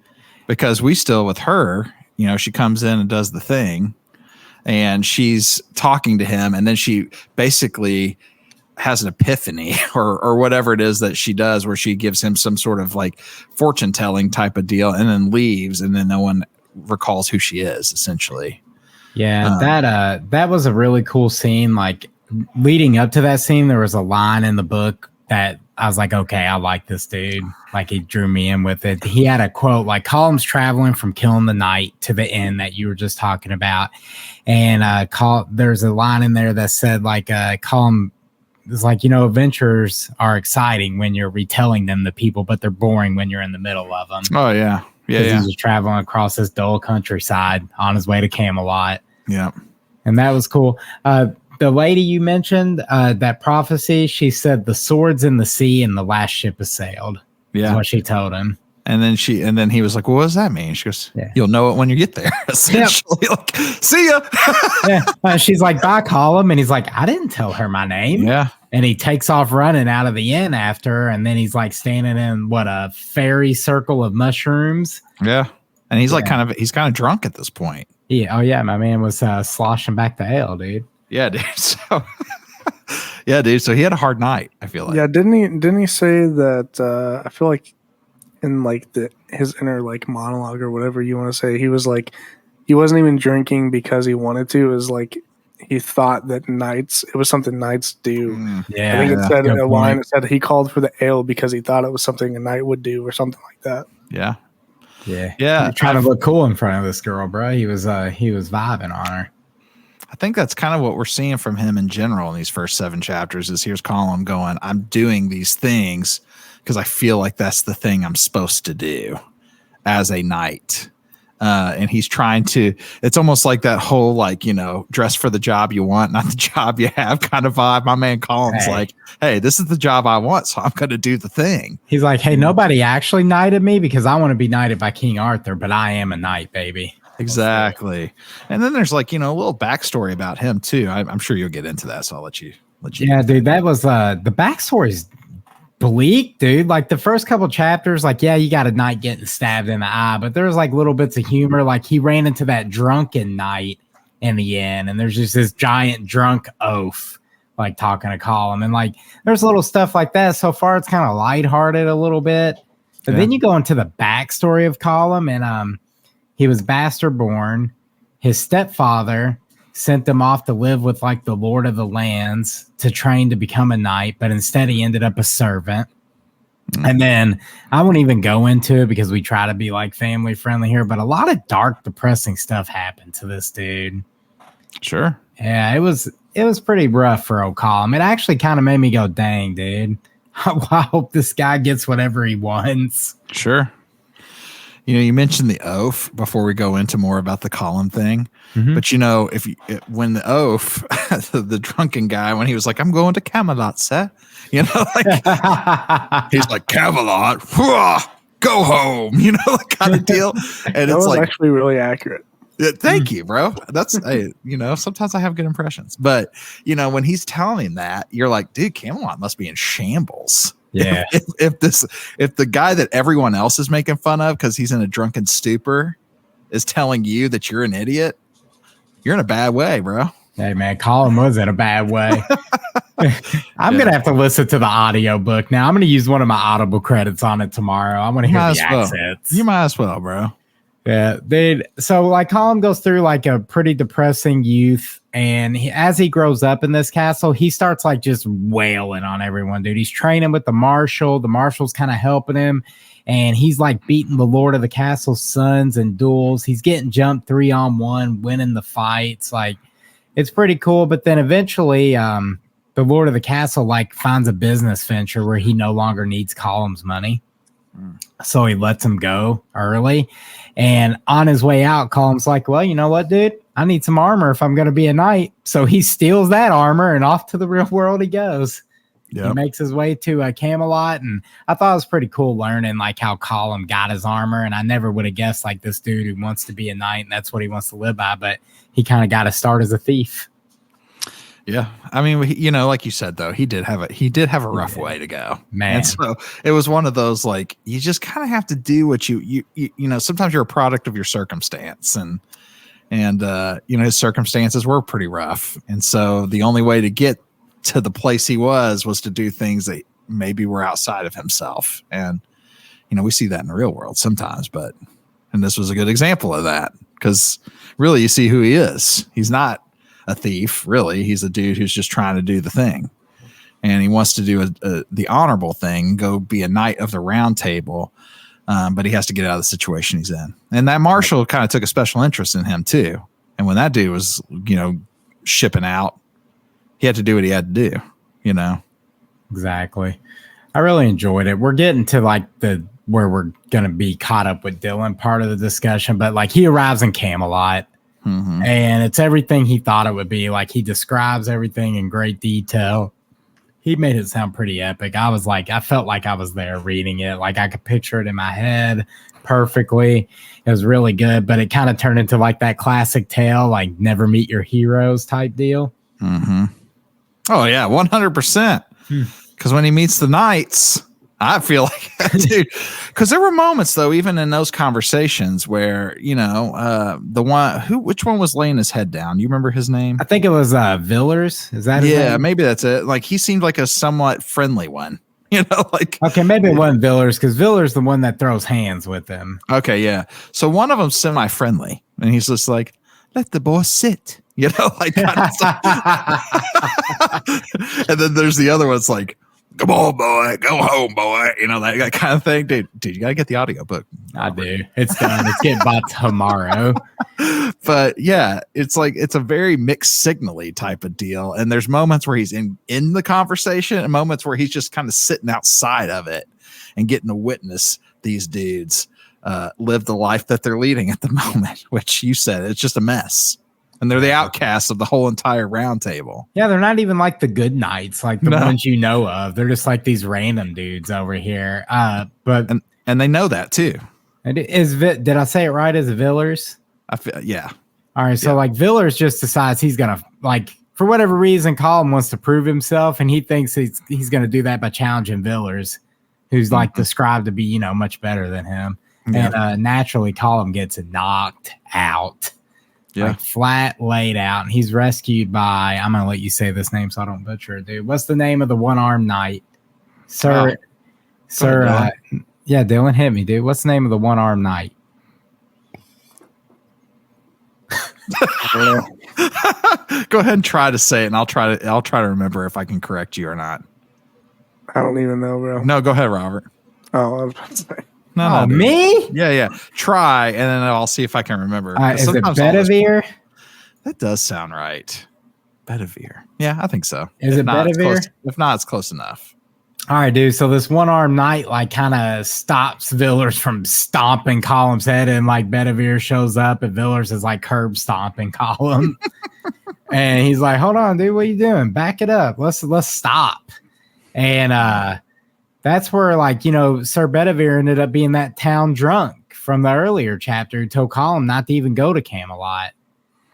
[SPEAKER 1] because we still with her, you know, she comes in and does the thing and she's talking to him. And then she basically has an epiphany or whatever it is that she does, where she gives him some sort of like fortune telling type of deal and then leaves. And then no one recalls who she is, essentially.
[SPEAKER 2] Yeah. That was a really cool scene. Like leading up to that scene, there was a line in the book that I was like, okay, I like this dude. Like he drew me in with it. He had a quote like, Colum's traveling from killing the knight to the inn that you were just talking about. And there's a line in there that said like, Colum is like, you know, adventures are exciting when you're retelling them to people, but they're boring when you're in the middle of them.
[SPEAKER 1] Oh yeah. Yeah.
[SPEAKER 2] He's just traveling across this dull countryside on his way to Camelot.
[SPEAKER 1] Yeah.
[SPEAKER 2] And that was cool. The lady you mentioned, that prophecy, she said the sword's in the sea and the last ship has sailed. Yeah. Is what she told him.
[SPEAKER 1] And then he was like, well, what does that mean? She goes, you'll know it when you get there. Essentially, like, see ya.
[SPEAKER 2] Yeah. She's like, bye, Colum. And he's like, I didn't tell her my name.
[SPEAKER 1] Yeah.
[SPEAKER 2] And he takes off running out of the inn after her. And then he's like standing in a fairy circle of mushrooms.
[SPEAKER 1] Yeah. And he's like he's kind of drunk at this point.
[SPEAKER 2] Yeah. Oh, yeah. My man was sloshing back the ale, dude.
[SPEAKER 1] Yeah, dude. So, yeah, dude. So he had a hard night, I feel like.
[SPEAKER 3] Yeah. Didn't he say that? I feel like in like his inner like monologue or whatever you want to say, he was like, he wasn't even drinking because he wanted to. It was like he thought that it was something knights do.
[SPEAKER 2] Yeah,
[SPEAKER 3] I think it said in a line, it said he called for the ale because he thought it was something a knight would do or something like that.
[SPEAKER 1] Yeah.
[SPEAKER 2] He trying to look cool in front of this girl, bro. He was vibing on her.
[SPEAKER 1] I think that's kind of what we're seeing from him in general in these first 7 chapters. Is here's Colum going, I'm doing these things because I feel like that's the thing I'm supposed to do as a knight. And he's trying to, it's almost like that whole, like, dress for the job you want, not the job you have kind of vibe. My man Colum's like, hey, this is the job I want, so I'm going to do the thing.
[SPEAKER 2] He's like, hey, nobody actually knighted me because I want to be knighted by King Arthur, but I am a knight, baby.
[SPEAKER 1] Exactly. And then there's like, a little backstory about him too. I'm sure you'll get into that. So I'll let you.
[SPEAKER 2] Yeah, dude, that was, the backstory's bleak, dude. Like the first couple chapters, like, yeah, you got a knight getting stabbed in the eye, but there's like little bits of humor. Like he ran into that drunken knight in the end, and there's just this giant drunk oaf like talking to Colum, and like there's little stuff like that. So far, it's kind of lighthearted a little bit, but then you go into the backstory of Colum, and he was bastard born. His stepfather sent him off to live with like the Lord of the Lands to train to become a knight, but instead he ended up a servant. And then I won't even go into it because we try to be like family friendly here, but a lot of dark, depressing stuff happened to this dude.
[SPEAKER 1] Sure.
[SPEAKER 2] Yeah, it was pretty rough for old Colum. It actually kind of made me go, dang, dude. I hope this guy gets whatever he wants.
[SPEAKER 1] Sure. You mentioned the oaf before we go into more about the Colum thing. Mm-hmm. But when the oaf, the drunken guy, when he was like, I'm going to Camelot, sir. Like he's like, Camelot, go home, that kind of deal. And
[SPEAKER 3] that
[SPEAKER 1] it's
[SPEAKER 3] was
[SPEAKER 1] like
[SPEAKER 3] actually really accurate.
[SPEAKER 1] Thank you, bro. That's sometimes I have good impressions. But when he's telling him that, you're like, dude, Camelot must be in shambles.
[SPEAKER 2] Yeah.
[SPEAKER 1] If the guy that everyone else is making fun of because he's in a drunken stupor is telling you that you're an idiot, you're in a bad way, bro.
[SPEAKER 2] Hey man, Colum was in a bad way. I'm gonna have to listen to the audio book now. I'm gonna use one of my Audible credits on it tomorrow. I want to hear the accents.
[SPEAKER 1] You might as well, bro.
[SPEAKER 2] Yeah, dude. So like Colum goes through like a pretty depressing youth, and as he grows up in this castle, he starts like just wailing on everyone, dude. He's training with the marshal. The marshal's kind of helping him, and he's like beating the lord of the castle's sons in duels. He's getting jumped 3-on-1, winning the fights. Like it's pretty cool. But then eventually, the lord of the castle like finds a business venture where he no longer needs Colum's money. So he lets him go early. And on his way out, Colum's like, well, you know what, dude? I need some armor if I'm going to be a knight. So he steals that armor and off to the real world he goes. Yep. He makes his way to Camelot. And I thought it was pretty cool learning like how Colum got his armor. And I never would have guessed like this dude who wants to be a knight and that's what he wants to live by. But he kind of got to start as a thief.
[SPEAKER 1] Yeah. I mean, like you said, though, he did have a rough way to go,
[SPEAKER 2] man.
[SPEAKER 1] And so it was one of those, like, you just kind of have to do what you sometimes you're a product of your circumstance and his circumstances were pretty rough. And so the only way to get to the place he was to do things that maybe were outside of himself. And, we see that in the real world sometimes, and this was a good example of that because really you see who he is. He's not a thief, really. He's a dude who's just trying to do the thing, and he wants to do the honorable thing, go be a knight of the round table, but he has to get out of the situation he's in. And that marshal kind of took a special interest in him too. And when that dude was, shipping out, he had to do what he had to do.
[SPEAKER 2] Exactly. I really enjoyed it. We're getting to like where we're gonna be caught up with Dylan part of the discussion, but like he arrives in Camelot. And it's everything he thought it would be. Like, he describes everything in great detail. He made it sound pretty epic. I felt like I was there reading it. Like, I could picture it in my head perfectly. It was really good, but it kind of turned into like that classic tale, like never meet your heroes type deal.
[SPEAKER 1] Oh yeah, 100%. Because when he meets the knights, I feel like, dude, because there were moments though, even in those conversations where, you know, which one was laying his head down? You remember his name?
[SPEAKER 2] I think it was Villers. Is that his name?
[SPEAKER 1] Maybe that's it. Like, he seemed like a somewhat friendly one, you know, like,
[SPEAKER 2] okay, maybe it wasn't Villers, because Villers the one that throws hands with him.
[SPEAKER 1] Okay, yeah. So one of them's semi-friendly, and he's just like, let the boss sit, you know, like kind of stuff. And then there's the other one's like, come on, boy, go home, boy, you know, that kind of thing. Dude, you gotta get the audiobook.
[SPEAKER 2] I do. It's done. It's getting bought tomorrow.
[SPEAKER 1] But yeah, it's like, it's a very mixed signal-y type of deal. And there's moments where he's in the conversation and moments where he's just kind of sitting outside of it and getting to witness these dudes live the life that they're leading at the moment, which you said it's just a mess. And they're the outcasts of the whole entire round table.
[SPEAKER 2] Yeah, they're not even like the good knights, like the ones you know of. They're just like these random dudes over here. But
[SPEAKER 1] and they know that too.
[SPEAKER 2] Did I say it right? Is it Villers?
[SPEAKER 1] I feel, yeah.
[SPEAKER 2] All right, so like Villers just decides he's gonna, like, for whatever reason, Colin wants to prove himself, and he thinks he's gonna do that by challenging Villers, who's like described to be, you know, much better than him. Yeah. And naturally, Colin gets knocked out. Yeah. Like, flat laid out, and he's rescued by, I'm gonna let you say this name so I don't butcher it, dude. What's the name of the one-armed knight? Sir, yeah, Dylan, hit me, dude. What's the name of the one-armed knight?
[SPEAKER 1] Go ahead and try to say it, and I'll try to remember if I can correct you or not.
[SPEAKER 3] I don't even know, bro.
[SPEAKER 1] No, go ahead, Robert.
[SPEAKER 3] Oh, I was about to say.
[SPEAKER 1] No,
[SPEAKER 2] me?
[SPEAKER 1] Yeah. Try, and then I'll see if I can remember.
[SPEAKER 2] Is it Bedivere?
[SPEAKER 1] That does sound right. Bedivere. Yeah, I think so.
[SPEAKER 2] Is it Bedivere?
[SPEAKER 1] If not, it's close enough.
[SPEAKER 2] All right, dude. So this one-armed knight like kind of stops Villers from stomping Column's head, and like Bedivere shows up, and Villers is like curb stomping Column, and he's like, "Hold on, dude, what are you doing? Back it up. Let's stop." And that's where, like, you know, Sir Bedivere ended up being that town drunk from the earlier chapter who told Colin not to even go to Camelot.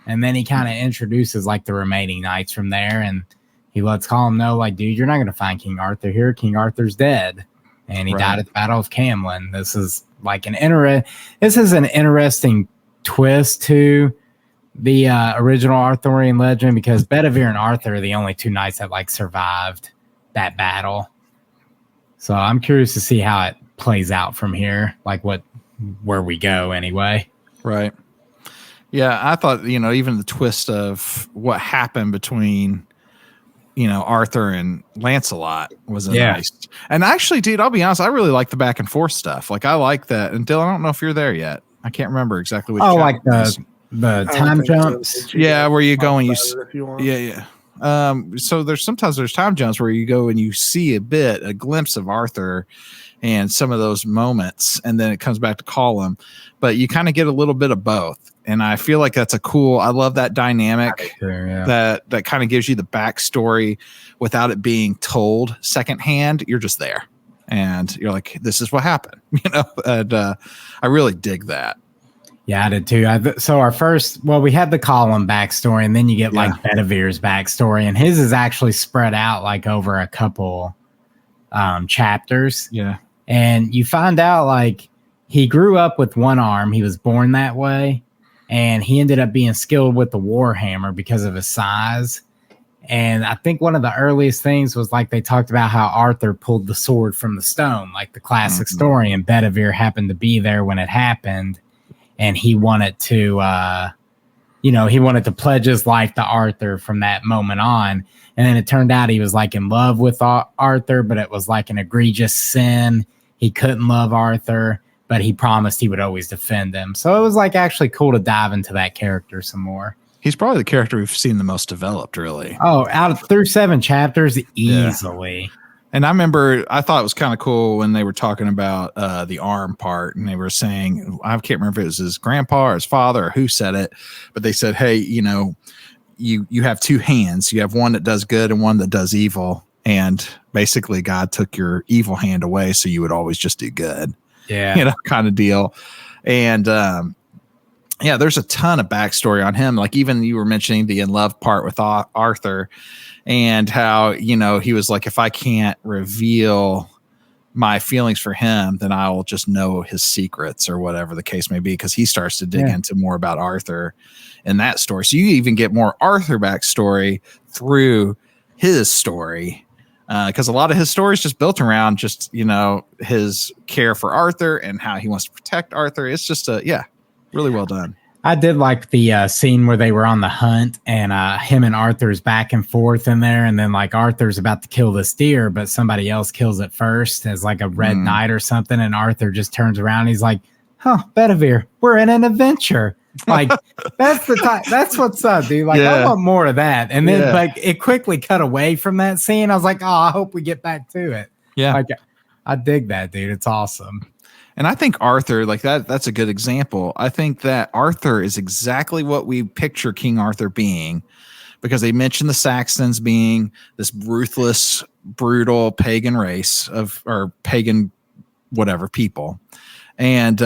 [SPEAKER 2] And then he kind of introduces like the remaining knights from there, and he lets Colin know, like, dude, you're not going to find King Arthur here. King Arthur's dead, and he died at the Battle of Camlin. This is like an interesting twist to the original Arthurian legend, because Bedivere and Arthur are the only two knights that like survived that battle. So I'm curious to see how it plays out from here, like where we go anyway.
[SPEAKER 1] Right. Yeah, I thought, you know, even the twist of what happened between, you know, Arthur and Lancelot was nice. And actually, dude, I'll be honest, I really like the back and forth stuff. Like, I like that. And Dylan, I don't know if you're there yet. I can't remember exactly what.
[SPEAKER 2] Oh, like the time jumps.
[SPEAKER 1] Yeah, where you go and yeah. So there's time jumps where you go and you see a glimpse of Arthur and some of those moments, and then it comes back to Colin, but you kind of get a little bit of both. And I feel like that's I love that dynamic that kind of gives you the backstory without it being told secondhand. You're just there and you're like, this is what happened, you know? And I really dig that.
[SPEAKER 2] Yeah, I did too. So we had the Colin backstory, and then you get like Bedivere's backstory, and his is actually spread out like over a couple chapters.
[SPEAKER 1] Yeah.
[SPEAKER 2] And you find out like he grew up with one arm. He was born that way, and he ended up being skilled with the Warhammer because of his size. And I think one of the earliest things was like they talked about how Arthur pulled the sword from the stone, like the classic story, and Bedivere happened to be there when it happened. And he wanted to, pledge his life to Arthur from that moment on. And then it turned out he was like in love with Arthur, but it was like an egregious sin. He couldn't love Arthur, but he promised he would always defend him. So it was like actually cool to dive into that character some more.
[SPEAKER 1] He's probably the character we've seen the most developed, really.
[SPEAKER 2] Oh, through 7 chapters, easily.
[SPEAKER 1] And I remember I thought it was kind of cool when they were talking about the arm part, and they were saying, I can't remember if it was his grandpa or his father or who said it, but they said, hey, you have two hands. You have one that does good and one that does evil. And basically God took your evil hand away so you would always just do good.
[SPEAKER 2] Yeah.
[SPEAKER 1] Kind of deal. And there's a ton of backstory on him. Like even you were mentioning the in love part with Arthur, and how, he was like, if I can't reveal my feelings for him, then I'll just know his secrets or whatever the case may be. Cause he starts to dig into more about Arthur in that story. So you even get more Arthur backstory through his story. Cause a lot of his story is just built around just, his care for Arthur and how he wants to protect Arthur. It's just really well done.
[SPEAKER 2] I did like the scene where they were on the hunt and him and Arthur's back and forth in there. And then like Arthur's about to kill this deer, but somebody else kills it first as like a red knight or something. And Arthur just turns around. And he's like, Bedivere, we're in an adventure. Like that's the time. That's what's up, dude. Like I want more of that. And then like it quickly cut away from that scene. I was like, I hope we get back to it.
[SPEAKER 1] Yeah.
[SPEAKER 2] Like I dig that, dude. It's awesome.
[SPEAKER 1] And I think Arthur, like that's a good example. I think that Arthur is exactly what we picture King Arthur being, because they mentioned the Saxons being this ruthless, brutal pagan race or pagan whatever people, and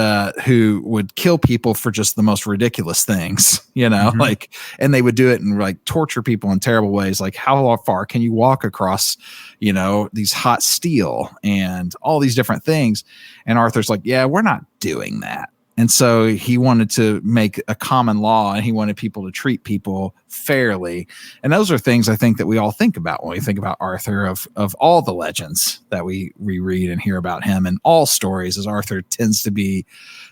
[SPEAKER 1] who would kill people for just the most ridiculous things, and they would do it and like torture people in terrible ways. Like how far can you walk across, these hot steel and all these different things. And Arthur's like, yeah, we're not doing that. And so he wanted to make a common law, and he wanted people to treat people fairly. And those are things I think that we all think about when we think about Arthur, of all the legends that we read and hear about him in all stories, as Arthur tends to be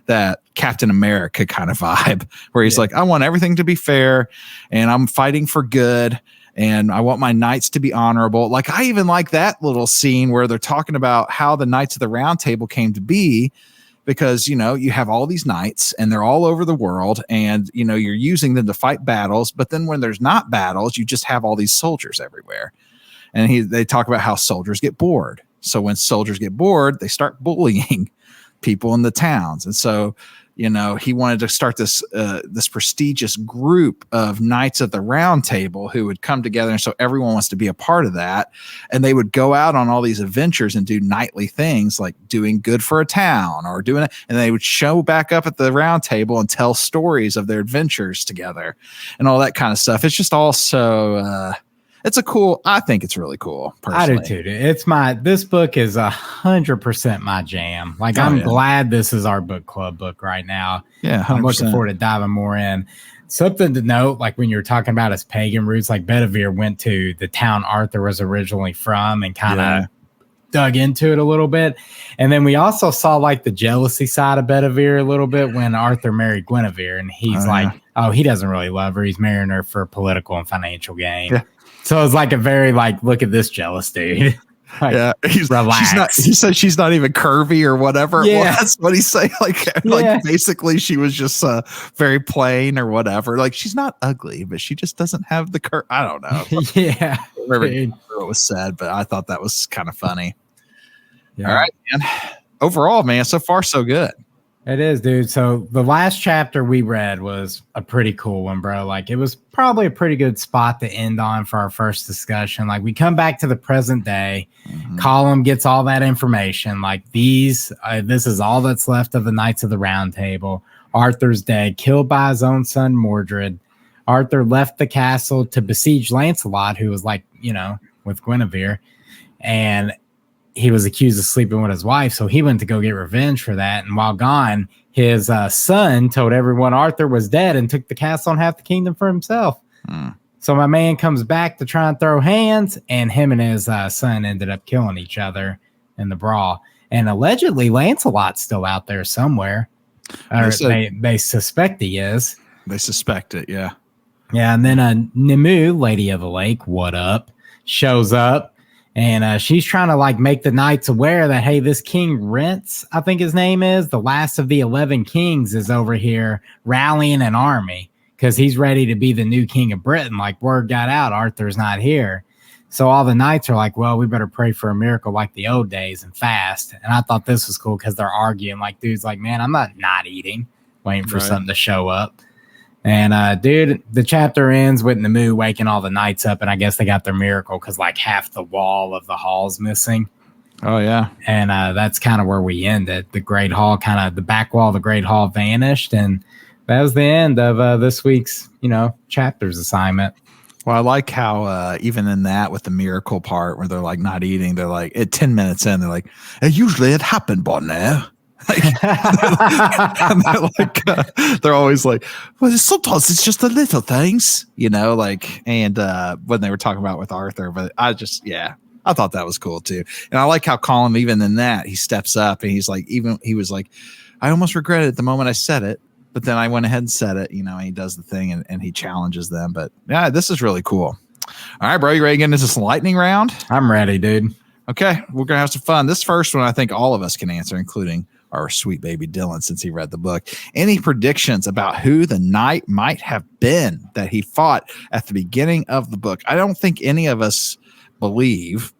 [SPEAKER 1] that Captain America kind of vibe, where he's like, I want everything to be fair, and I'm fighting for good, and I want my knights to be honorable. Like I even like that little scene where they're talking about how the Knights of the Round Table came to be, because, you have all these knights and they're all over the world, and, you're using them to fight battles. But then when there's not battles, you just have all these soldiers everywhere. And they talk about how soldiers get bored. So when soldiers get bored, they start bullying people in the towns. And so, he wanted to start this prestigious group of Knights of the Round Table who would come together. And so everyone wants to be a part of that. And they would go out on all these adventures and do knightly things like doing good for a town or doing it. And they would show back up at the round table and tell stories of their adventures together and all that kind of stuff. It's just also, I think it's really cool. Personally.
[SPEAKER 2] I do too. This book is 100% my jam. Like I'm glad this is our book club book right now.
[SPEAKER 1] Yeah. 100%.
[SPEAKER 2] I'm looking forward to diving more in. Something to note, like when you were talking about his pagan roots, like Bedivere went to the town Arthur was originally from and kind of dug into it a little bit. And then we also saw like the jealousy side of Bedivere a little bit when Arthur married Guinevere, and he's he doesn't really love her. He's marrying her for political and financial gain. Yeah. So it's like a very look at this jealous dude.
[SPEAKER 1] He's
[SPEAKER 2] relax.
[SPEAKER 1] He said she's not even curvy or whatever.
[SPEAKER 2] Yeah.
[SPEAKER 1] Well, that's what he's saying. Like basically she was just very plain or whatever. Like she's not ugly, but she just doesn't have the curve. I don't know.
[SPEAKER 2] Yeah.
[SPEAKER 1] I remember what was said, but I thought that was kind of funny. Yeah. All right, man. Overall, man, so far so good.
[SPEAKER 2] It is, dude. So the last chapter we read was a pretty cool one, bro. Like it was probably a pretty good spot to end on for our first discussion. Like we come back to the present day, Column gets all that information. Like this is all that's left of the Knights of the Round Table. Arthur's dead, killed by his own son, Mordred. Arthur left the castle to besiege Lancelot, who was with Guinevere, and he was accused of sleeping with his wife, so he went to go get revenge for that. And while gone, his son told everyone Arthur was dead and took the castle and half the kingdom for himself. So my man comes back to try and throw hands, and him and his son ended up killing each other in the brawl. And allegedly, Lancelot's still out there somewhere. They suspect he is.
[SPEAKER 1] They suspect it, yeah.
[SPEAKER 2] Yeah, and then Nimue, Lady of the Lake, what up, shows up. And she's trying to make the knights aware that, hey, this King Rents, I think his name is, the last of the 11 kings, is over here rallying an army because he's ready to be the new king of Britain. Like word got out, Arthur's not here. So all the knights are like, well, we better pray for a miracle like the old days and fast. And I thought this was cool because they're arguing. Like, dude's like, man, I'm not eating, waiting for something to show up. And dude, the chapter ends with Namu waking all the knights up, and I guess they got their miracle because like half the wall of the hall's missing.
[SPEAKER 1] Oh yeah,
[SPEAKER 2] and that's kind of where we ended. The Great Hall, kind of the back wall of the Great Hall vanished, and that was the end of this week's chapters assignment.
[SPEAKER 1] Well, I like how even in that with the miracle part where they're like not eating, they're like at 10 minutes in, they're like, usually it happened by now. Like, and they're always like, well, sometimes it's just the little things, and when they were talking about with Arthur, but I thought that was cool too. And I like how Colin, even in that, he steps up and he's like, he was like, I almost regretted it the moment I said it, but then I went ahead and said it, and he does the thing and he challenges them. But yeah, this is really cool. All right, bro, you ready to get into this lightning round?
[SPEAKER 2] I'm ready, dude.
[SPEAKER 1] Okay, we're going to have some fun. This first one, I think all of us can answer, including our sweet baby Dylan, since he read the book. Any predictions about who the knight might have been that he fought at the beginning of the book? I don't think any of us believe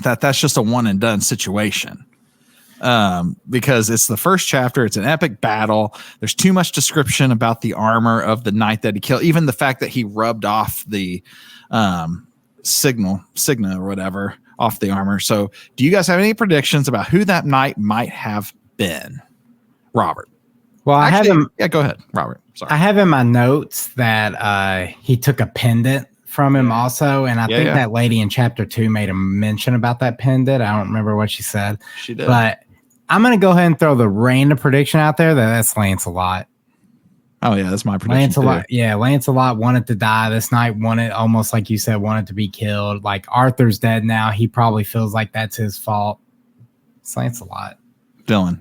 [SPEAKER 1] that that's just a one and done situation, because it's the first chapter. It's an epic battle. There's too much description about the armor of the knight that he killed. Even the fact that he rubbed off the signa or whatever off the armor. So do you guys have any predictions about who that knight might have been? Robert.
[SPEAKER 2] Well, I have him.
[SPEAKER 1] Yeah, go ahead, Robert. Sorry.
[SPEAKER 2] I have in my notes that he took a pendant from him also, and I think that lady in chapter 2 made a mention about that pendant. I don't remember what she said.
[SPEAKER 1] She did.
[SPEAKER 2] But I'm going to go ahead and throw the random prediction out there that's Lancelot.
[SPEAKER 1] Oh, yeah, that's my prediction.
[SPEAKER 2] Lancelot wanted to die. This knight wanted, almost like you said, wanted to be killed. Like Arthur's dead now. He probably feels like that's his fault. It's Lancelot.
[SPEAKER 1] Dylan.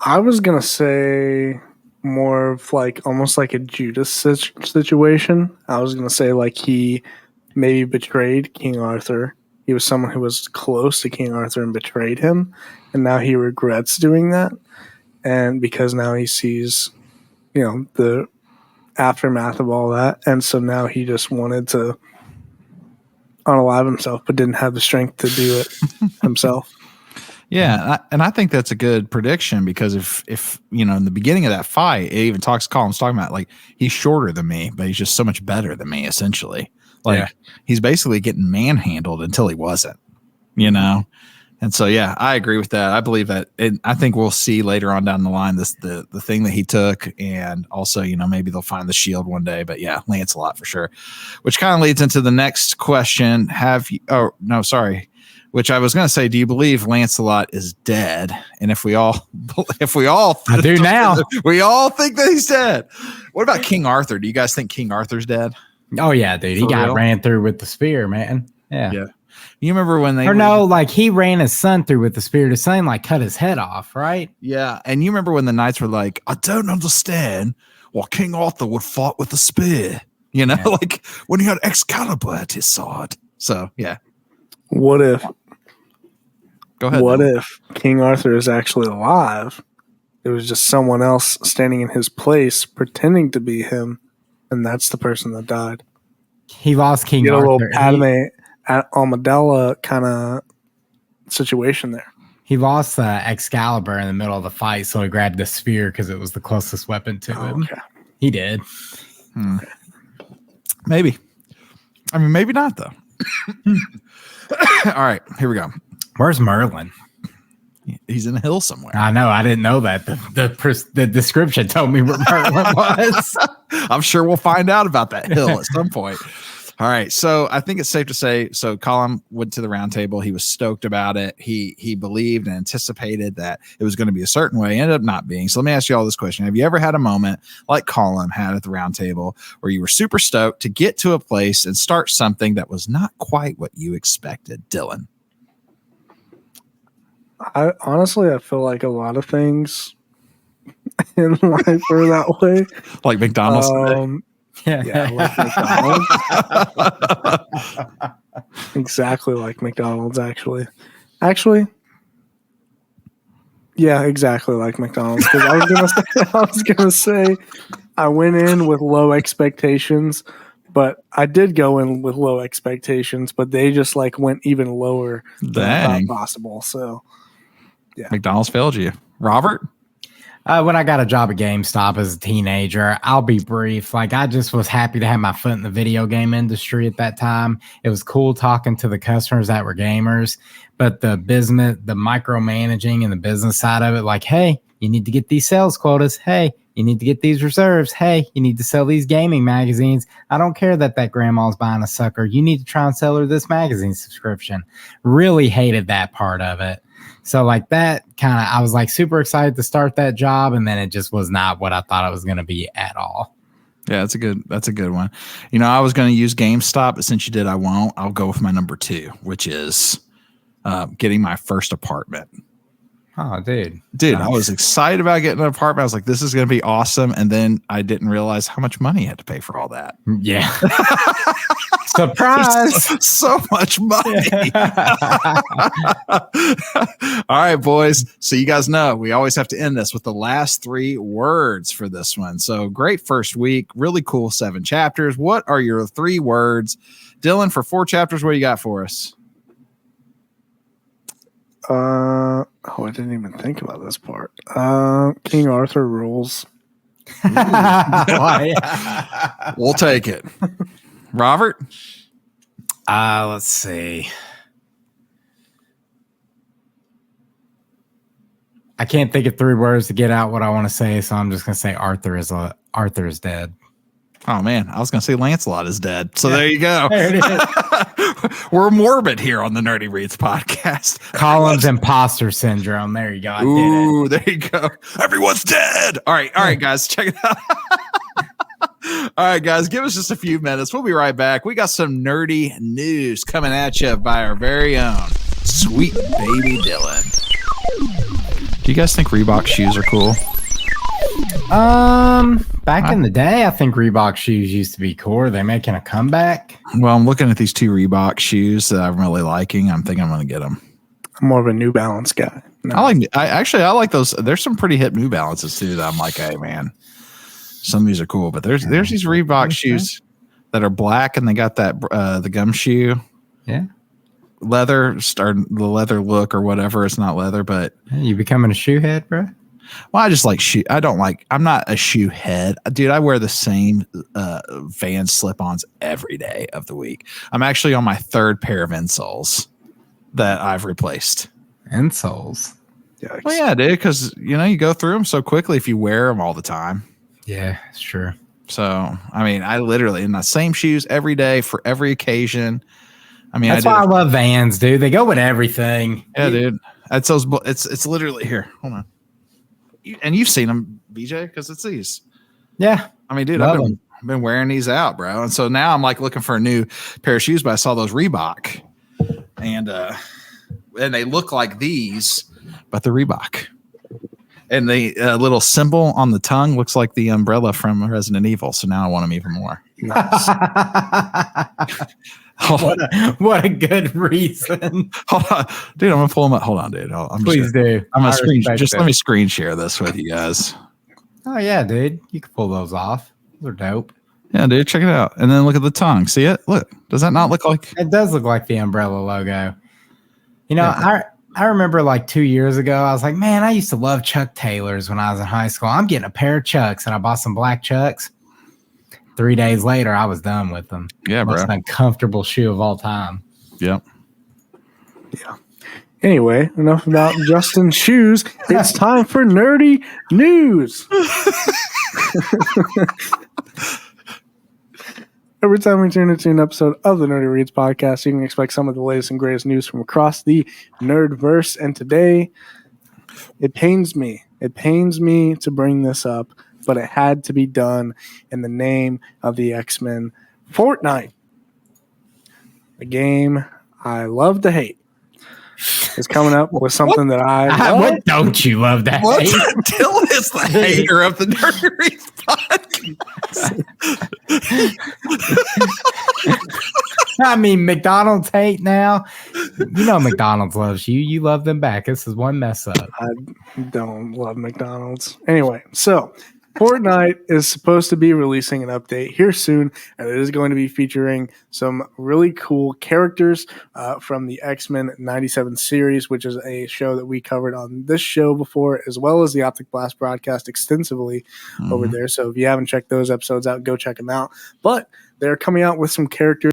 [SPEAKER 3] I was going to say more of like almost like a Judas situation. I was going to say like he maybe betrayed King Arthur. He was someone who was close to King Arthur and betrayed him. And now he regrets doing that. And because now he sees, the aftermath of all that. And so now he just wanted to unalive himself, but didn't have the strength to do it himself.
[SPEAKER 1] Yeah. And I think that's a good prediction, because if in the beginning of that fight, it even Colin's talking about like, he's shorter than me, but he's just so much better than me, essentially. Like he's basically getting manhandled until he wasn't, And so, yeah, I agree with that. I believe that. And I think we'll see later on down the line the thing that he took. And also, maybe they'll find the shield one day. But yeah, Lancelot for sure. Which kind of leads into the next question. Which I was going to say, do you believe Lancelot is dead? And if we all
[SPEAKER 2] I do now.
[SPEAKER 1] We all think that he's dead. What about King Arthur? Do you guys think King Arthur's dead?
[SPEAKER 2] Oh, yeah, dude. He got ran through with the spear, man. Yeah.
[SPEAKER 1] You remember when
[SPEAKER 2] he ran his son through with the spear. His son cut his head off, right?
[SPEAKER 1] Yeah. And you remember when the knights were like, I don't understand why King Arthur would fight with a spear, like when he had Excalibur at his side. So, yeah.
[SPEAKER 3] What if?
[SPEAKER 1] Go ahead.
[SPEAKER 3] What if King Arthur is actually alive? It was just someone else standing in his place pretending to be him, and that's the person that died.
[SPEAKER 2] He lost King Arthur.
[SPEAKER 3] A little Padme Amidala kind of situation there.
[SPEAKER 2] He lost Excalibur in the middle of the fight, so he grabbed the spear because it was the closest weapon to him. Okay. He did.
[SPEAKER 1] Maybe. I mean, maybe not, though. All right, here we go.
[SPEAKER 2] Where's Merlin?
[SPEAKER 1] He's in a hill somewhere.
[SPEAKER 2] I know. I didn't know that. The description told me where Merlin was.
[SPEAKER 1] I'm sure we'll find out about that hill at some point. All right. So I think it's safe to say, so Colin went to the round table. He was stoked about it. He believed and anticipated that it was going to be a certain way. It ended up not being. So let me ask you all this question. Have you ever had a moment like Colin had at the round table where you were super stoked to get to a place and start something that was not quite what you expected? Dylan.
[SPEAKER 3] I feel like a lot of things in life are that way.
[SPEAKER 1] Like McDonald's today.
[SPEAKER 3] Yeah, like McDonald's. Exactly like McDonald's, actually. Yeah, exactly like McDonald's. Because I was gonna say, I went in with low expectations, But I did go in with low expectations, but they just like went even lower than I thought possible. So, yeah.
[SPEAKER 1] McDonald's failed you. Robert?
[SPEAKER 2] When I got a job at GameStop as a teenager, I'll be brief. Like, I just was happy to have my foot in the video game industry at that time. It was cool talking to the customers that were gamers, but the business, the micromanaging and the business side of it, like, hey, you need to get these sales quotas. Hey, you need to get these reserves. Hey, you need to sell these gaming magazines. I don't care that grandma's buying a sucker. You need to try and sell her this magazine subscription. Really hated that part of it. So like that kind of, I was like super excited to start that job, and then it just was not what I thought it was going to be at all.
[SPEAKER 1] Yeah, that's a good one. You know, I was going to use GameStop, but since you did, I won't. I'll go with my number 2, which is getting my first apartment.
[SPEAKER 2] Oh, dude,
[SPEAKER 1] nice. I was excited about getting an apartment. I was like, this is going to be awesome. And then I didn't realize how much money I had to pay for all that.
[SPEAKER 2] Yeah. Surprise.
[SPEAKER 1] So much money. All right, boys. So you guys know we always have to end this with the last 3 words for this one. So great first week. Really cool 7 chapters. What are your 3 words? Dylan, for 4 chapters, what do you got for us?
[SPEAKER 3] I didn't even think about this part. King Arthur rules.
[SPEAKER 1] We'll take it. Robert?
[SPEAKER 2] Let's see. I can't think of 3 words to get out what I want to say, so I'm just going to say Arthur is dead.
[SPEAKER 1] Oh, man. I was going to say Lancelot is dead. So there you go.
[SPEAKER 2] There it is.
[SPEAKER 1] We're morbid here on the Nerdy Reads podcast.
[SPEAKER 2] Colin's imposter syndrome. There you go.
[SPEAKER 1] Ooh, there you go. Everyone's dead. All right, guys. Check it out. All right, guys. Give us just a few minutes. We'll be right back. We got some nerdy news coming at you by our very own sweet baby Dylan. Do you guys think Reebok shoes are cool?
[SPEAKER 2] Back in the day, I think Reebok shoes used to be cool. Are they making a comeback?
[SPEAKER 1] Well, I'm looking at these 2 Reebok shoes that I'm really liking. I'm thinking I'm going to get them.
[SPEAKER 3] I'm more of a New Balance guy. No.
[SPEAKER 1] I like those. There's some pretty hip New Balances too that I'm like, hey man, some of these are cool. But there's these Reebok shoes that are black and they got that the gumshoe.
[SPEAKER 2] Yeah.
[SPEAKER 1] Leather, the leather look or whatever. It's not leather, but
[SPEAKER 2] you becoming a shoe head, bro?
[SPEAKER 1] Well, I just like shoe. I'm not a shoe head. Dude, I wear the same Vans slip-ons every day of the week. I'm actually on my 3rd pair of insoles that I've replaced.
[SPEAKER 2] Insoles?
[SPEAKER 3] Yikes.
[SPEAKER 1] Well, yeah, dude, because, you go through them so quickly if you wear them all the time.
[SPEAKER 2] Yeah, it's true.
[SPEAKER 1] So, I mean, I literally in the same shoes every day for every occasion. I mean,
[SPEAKER 2] that's why I love Vans, dude. They go with everything.
[SPEAKER 1] Yeah, dude. It's those. It's literally here. Hold on. And you've seen them, BJ, because it's these.
[SPEAKER 2] Yeah.
[SPEAKER 1] I mean, dude, I've been wearing these out, bro. And so now I'm like looking for a new pair of shoes, but I saw those Reebok, and they look like these, but they're Reebok. And the little symbol on the tongue looks like the umbrella from Resident Evil. So now I want them even more.
[SPEAKER 3] Nice.
[SPEAKER 2] What a good reason.
[SPEAKER 1] Hold on, dude. I'm gonna pull them up. Hold on, dude.
[SPEAKER 2] Please do.
[SPEAKER 1] I'm gonna let me screen share this with you guys.
[SPEAKER 2] Oh yeah, dude. You can pull those off. Those are dope.
[SPEAKER 1] Yeah, dude. Check it out. And then look at the tongue. See it? Look. Does that not look like?
[SPEAKER 2] It does look like the umbrella logo. I remember like 2 years ago, I was like, man, I used to love Chuck Taylors when I was in high school. I'm getting a pair of Chucks, and I bought some black Chucks. 3 days later, I was done with them.
[SPEAKER 1] Yeah, bro.
[SPEAKER 2] Most uncomfortable shoe of all time.
[SPEAKER 1] Yep.
[SPEAKER 3] Yeah. Anyway, enough about Justin's shoes. It's time for nerdy news. Every time we tune into an episode of the Nerdy Reads podcast, you can expect some of the latest and greatest news from across the Nerdverse. And today, it pains me to bring this up, but it had to be done in the name of the X-Men. Fortnite, a game I love to hate, is coming up with something that I love.
[SPEAKER 2] What don't you love to hate?
[SPEAKER 1] Dylan is the hater of the Nerdy Reads podcast.
[SPEAKER 2] I mean, McDonald's hate now. McDonald's loves you. You love them back. This is one mess up.
[SPEAKER 3] I don't love McDonald's. Anyway, so Fortnite is supposed to be releasing an update here soon, and it is going to be featuring some really cool characters from the X-Men 97 series, which is a show that we covered on this show before, as well as the Optic Blast broadcast extensively over there. So if you haven't checked those episodes out, go check them out. But they're coming out with some characters,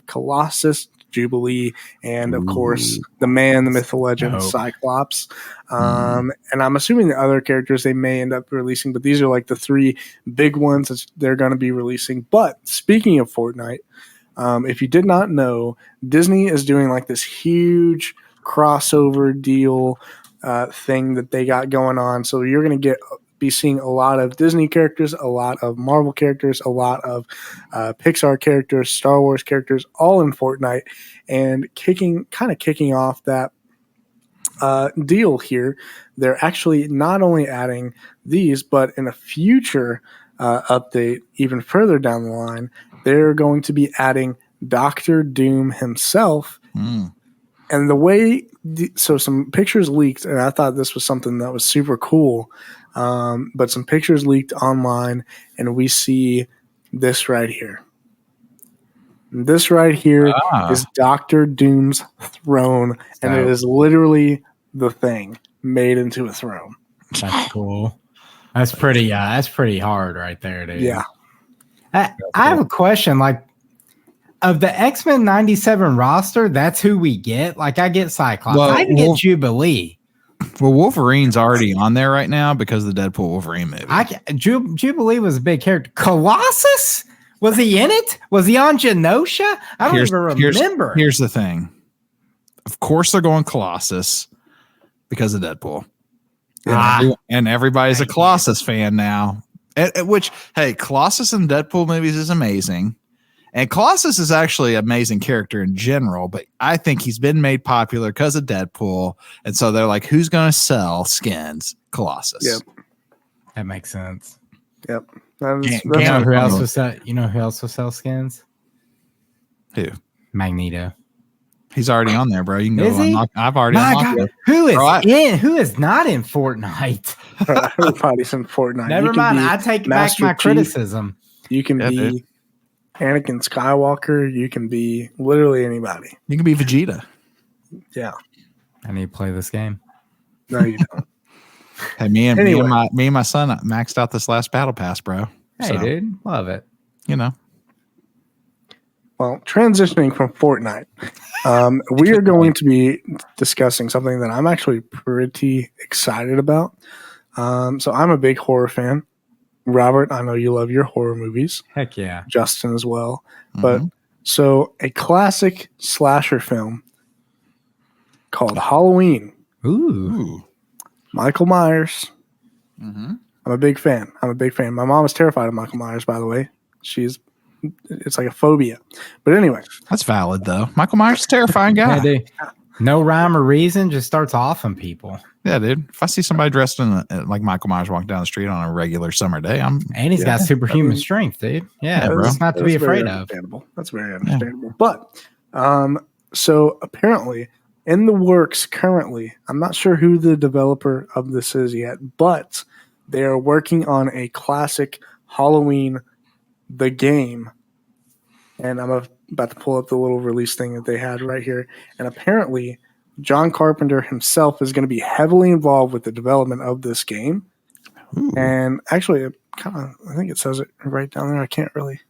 [SPEAKER 3] Colossus, Jubilee, and of course the man, the myth, the legend, Cyclops. And I'm assuming the other characters they may end up releasing, but these are like the three big ones that they're going to be releasing. But speaking of Fortnite, if you did not know, Disney is doing like this huge crossover deal thing that they got going on. So you're going to be seeing a lot of Disney characters, a lot of Marvel characters, a lot of Pixar characters, Star Wars characters, all in Fortnite, and kicking off that deal here. They're actually not only adding these, but in a future update, even further down the line, they're going to be adding Doctor Doom himself. And the way, so some pictures leaked, and I thought this was something that was super cool. But some pictures leaked online, and we see this right here. And this right here is Doctor Doom's throne, and it is literally the thing made into a throne.
[SPEAKER 2] That's cool. That's pretty hard right there, dude.
[SPEAKER 3] Yeah.
[SPEAKER 2] I have a question. Like, of the X-Men 97 roster, that's who we get. Like, I get Cyclops. I get Jubilee.
[SPEAKER 1] Well, Wolverine's already on there right now because of the Deadpool Wolverine movie.
[SPEAKER 2] Jubilee was a big character. Colossus? Was he in it? Was he on Genosha? I don't even remember.
[SPEAKER 1] Here's the thing. Of course they're going Colossus because of Deadpool. And everybody's a Colossus fan now. Which, hey, Colossus in Deadpool movies is amazing. And Colossus is actually an amazing character in general, but I think he's been made popular because of Deadpool. And so they're like, who's going to sell skins? Colossus.
[SPEAKER 3] Yep.
[SPEAKER 2] That makes sense.
[SPEAKER 3] Yep.
[SPEAKER 2] You know who else will sell skins?
[SPEAKER 1] Who?
[SPEAKER 2] Magneto.
[SPEAKER 1] He's already on there, bro. You can go
[SPEAKER 2] Is he?
[SPEAKER 1] I've already unlocked it.
[SPEAKER 2] Who is not in Fortnite?
[SPEAKER 3] Everybody's in Fortnite.
[SPEAKER 2] Never mind. I take back my criticism.
[SPEAKER 3] You can be Anakin Skywalker. You can be literally anybody.
[SPEAKER 1] You can be Vegeta.
[SPEAKER 3] Yeah.
[SPEAKER 2] I need to play this game.
[SPEAKER 3] No, you don't.
[SPEAKER 1] Hey, me and my son maxed out this last battle pass, bro.
[SPEAKER 2] Hey, dude, love it.
[SPEAKER 1] You know.
[SPEAKER 3] Well, transitioning from Fortnite, we are going to be discussing something that I'm actually pretty excited about. So I'm a big horror fan. Robert, I know you love your horror movies.
[SPEAKER 2] Heck yeah.
[SPEAKER 3] Justin as well. But so a classic slasher film called Halloween.
[SPEAKER 2] Ooh.
[SPEAKER 3] Michael Myers. I'm a big fan. My mom is terrified of Michael Myers, by the way. It's like a phobia. But anyway.
[SPEAKER 1] That's valid, though. Michael Myers is a terrifying guy.
[SPEAKER 2] Yeah, dude. No rhyme or reason, just starts offing people.
[SPEAKER 1] Yeah, dude. If I see somebody dressed in like Michael Myers walking down the street on a regular summer day,
[SPEAKER 2] and he's got superhuman strength, dude. Yeah, bro. It's not to be afraid of.
[SPEAKER 3] That's very understandable. Yeah. But so apparently in the works currently, I'm not sure who the developer of this is yet, but they are working on a classic Halloween, the game. And I'm about to pull up the little release thing that they had right here. And apparently John Carpenter himself is going to be heavily involved with the development of this game. Ooh. And actually, I think it says it right down there. I can't really.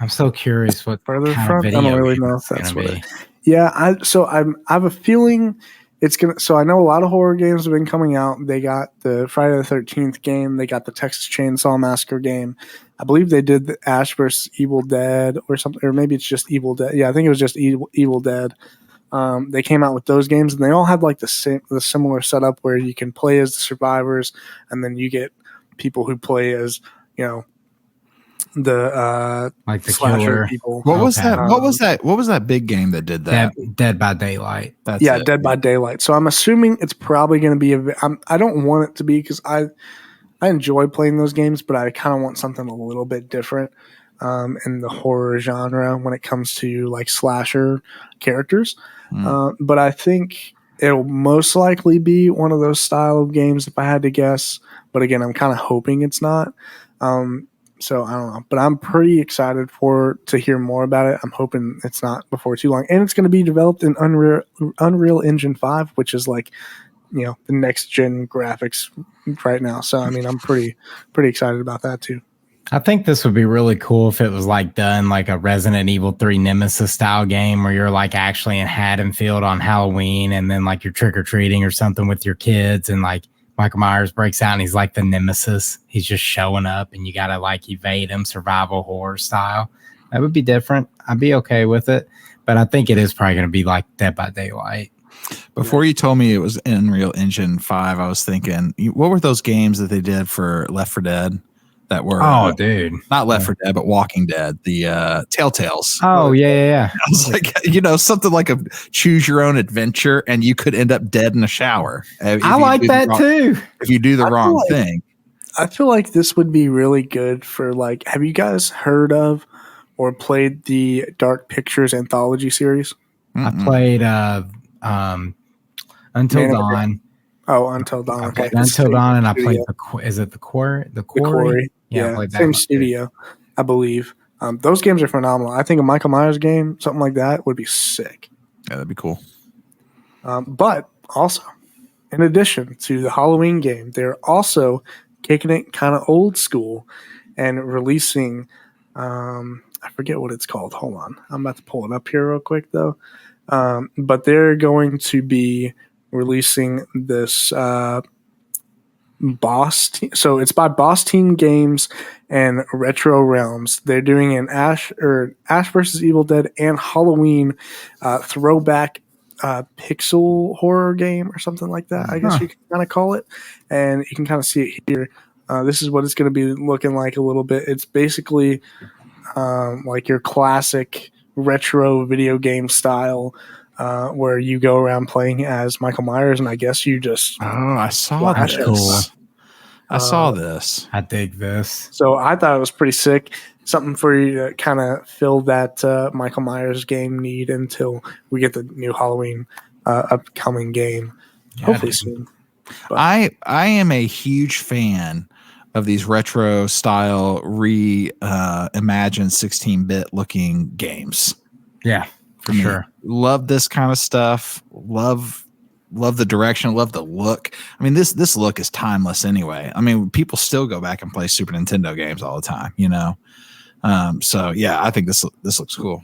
[SPEAKER 2] I'm so curious what
[SPEAKER 3] further
[SPEAKER 2] kind
[SPEAKER 3] front.
[SPEAKER 2] of video
[SPEAKER 3] I don't really know if that's what. Yeah, I have a feeling it's gonna. So I know a lot of horror games have been coming out. They got the Friday the 13th game. They got the Texas Chainsaw Massacre game. I believe they did the Ash vs. Evil Dead or something, or maybe it's just Evil Dead. Yeah, I think it was just Evil Dead. They came out with those games, and they all had like the similar setup where you can play as the survivors, and then you get people who play as the
[SPEAKER 2] like the
[SPEAKER 3] slasher
[SPEAKER 2] killer
[SPEAKER 3] people.
[SPEAKER 1] What was that? What was that big game that did that?
[SPEAKER 2] Dead by Daylight.
[SPEAKER 3] Dead by Daylight. So I'm assuming it's probably going to be I don't want it to be because I enjoy playing those games, but I kind of want something a little bit different in the horror genre when it comes to like slasher characters. But I think it'll most likely be one of those style of games if I had to guess. But again, I'm kind of hoping it's not. So I don't know. But I'm pretty excited to hear more about it. I'm hoping it's not before too long. And it's going to be developed in Unreal Engine 5, which is like, the next gen graphics right now. So I mean, I'm pretty excited about that too.
[SPEAKER 2] I think this would be really cool if it was like done like a Resident Evil 3 Nemesis style game where you're like actually in Haddonfield on Halloween and then like you're trick-or-treating or something with your kids and like Michael Myers breaks out and he's like the Nemesis. He's just showing up and you got to like evade him, survival horror style. That would be different. I'd be okay with it. But I think it is probably going to be like Dead by Daylight.
[SPEAKER 1] Before you told me it was Unreal Engine 5, I was thinking, what were those games that they did for Left 4 Dead? That were
[SPEAKER 2] dude,
[SPEAKER 1] not Left 4 Dead, but Walking Dead, the Telltales.
[SPEAKER 2] Oh yeah.
[SPEAKER 1] I was like, something like a choose your own adventure, and you could end up dead in a shower.
[SPEAKER 2] I like that too.
[SPEAKER 1] If you do the wrong thing,
[SPEAKER 3] I feel like this would be really good for like. Have you guys heard of or played the Dark Pictures anthology series?
[SPEAKER 2] I played Until Dawn.
[SPEAKER 3] Oh, Until Dawn. Okay.
[SPEAKER 2] Until Dawn, and I played the Quarry?
[SPEAKER 3] The Quarry. Yeah, same studio, I believe. Those games are phenomenal. I think a Michael Myers game, something like that, would be sick.
[SPEAKER 1] Yeah, that'd be cool.
[SPEAKER 3] But also, in addition to the Halloween game, they're also kicking it kind of old school and releasing, I forget what it's called. Hold on. I'm about to pull it up here real quick, though. But they're going to be releasing this so it's by Boss Team Games and Retro Realms. They're doing an Ash versus Evil Dead and Halloween throwback pixel horror game or something like that. I guess you can kind of call it, and you can kind of see it here. This is what it's going to be looking like a little bit. It's basically like your classic retro video game style. Where you go around playing as Michael Myers, and I guess you just
[SPEAKER 1] I saw that. Cool. I saw this.
[SPEAKER 2] I dig this.
[SPEAKER 3] So I thought it was pretty sick. Something for you to kind of fill that Michael Myers game need until we get the new Halloween upcoming game, hopefully soon. But
[SPEAKER 1] I am a huge fan of these retro style reimagined 16-bit looking games.
[SPEAKER 2] Yeah. For sure.
[SPEAKER 1] Love this kind of stuff. Love the direction. Love the look. I mean, this look is timeless anyway. I mean, people still go back and play Super Nintendo games all the time, So yeah, I think this looks cool.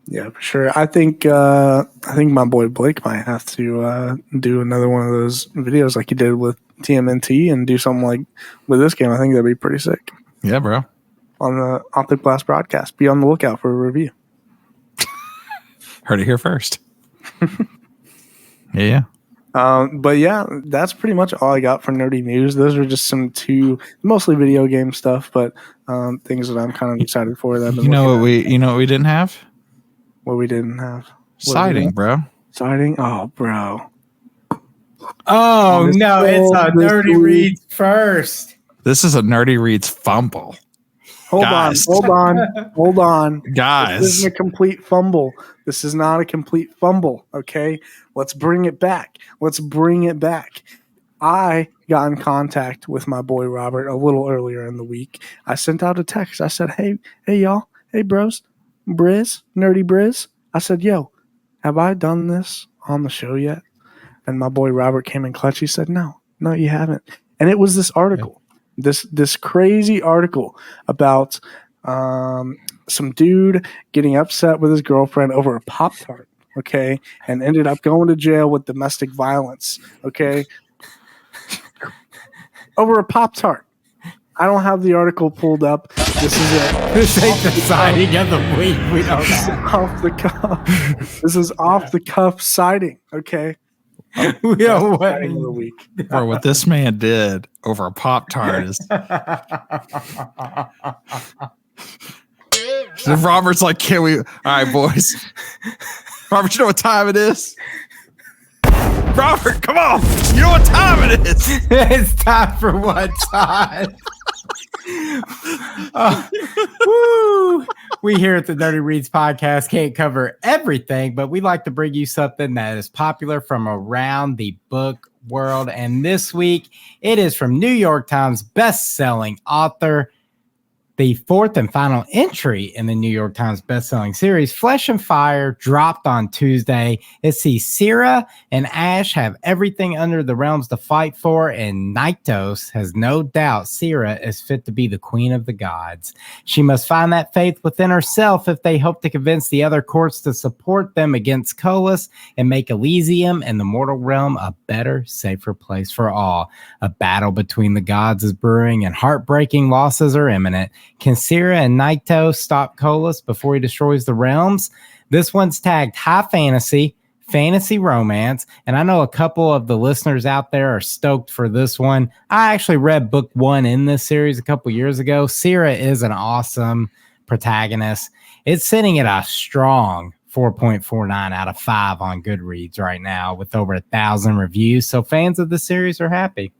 [SPEAKER 3] Yeah, for sure. I think my boy Blake might have to do another one of those videos like he did with TMNT and do something like with this game. I think that'd be pretty sick.
[SPEAKER 1] Yeah, bro.
[SPEAKER 3] On the Optic Blast broadcast. Be on the lookout for a review.
[SPEAKER 1] Heard it here first. Yeah.
[SPEAKER 3] But yeah, that's pretty much all I got for nerdy news. Those are just some mostly video game stuff, but things that I'm kind of excited for. That
[SPEAKER 1] you know what we didn't have?
[SPEAKER 3] What we didn't have?
[SPEAKER 1] Siding, bro.
[SPEAKER 3] Siding? Oh, bro.
[SPEAKER 2] Oh no, it's a Nerdy Reads first.
[SPEAKER 1] This is a Nerdy Reads fumble.
[SPEAKER 3] Hold on.
[SPEAKER 1] Guys.
[SPEAKER 3] This isn't a complete fumble. This is not a complete fumble, okay? Let's bring it back. I got in contact with my boy Robert a little earlier in the week. I sent out a text. I said, hey y'all. Hey, bros. Briz, Nerdy Briz. I said, yo, have I done this on the show yet? And my boy Robert came in clutch. He said, no, you haven't. And it was this article. This crazy article about some dude getting upset with his girlfriend over a Pop-Tart, okay, and ended up going to jail with domestic violence, okay, over a Pop-Tart. I don't have the article pulled up. This is it.
[SPEAKER 2] This ain't the siding of the week. We don't have.
[SPEAKER 3] Off the cuff. This is off the cuff siding, okay.
[SPEAKER 2] We don't want
[SPEAKER 3] of the week.
[SPEAKER 1] Or what this man did over a Pop-Tart is. Robert's like, can we? All right, boys. Robert, you know what time it is? Robert, come on. You know what time it is?
[SPEAKER 2] It's time for what time? Woo! We here at the Nerdy Reads podcast can't cover everything, but we like to bring you something that is popular from around the book world. And this week, it is from New York Times best-selling author, the fourth and final entry in the New York Times bestselling series, Flesh and Fire, dropped on Tuesday. It sees Sierra and Ash have everything under the realms to fight for, and Nyktos has no doubt Sierra is fit to be the queen of the gods. She must find that faith within herself if they hope to convince the other courts to support them against Colas and make Elysium and the mortal realm a better, safer place for all. A battle between the gods is brewing, and heartbreaking losses are imminent. Can Sierra and Naito stop Colas before he destroys the realms? This one's tagged high fantasy romance, and I know a couple of the listeners out there are stoked for this one. I actually read book 1 in this series a couple years ago. Sierra is an awesome protagonist. It's sitting at a strong 4.49 out of 5 on Goodreads right now with over 1,000 reviews, so fans of the series are happy.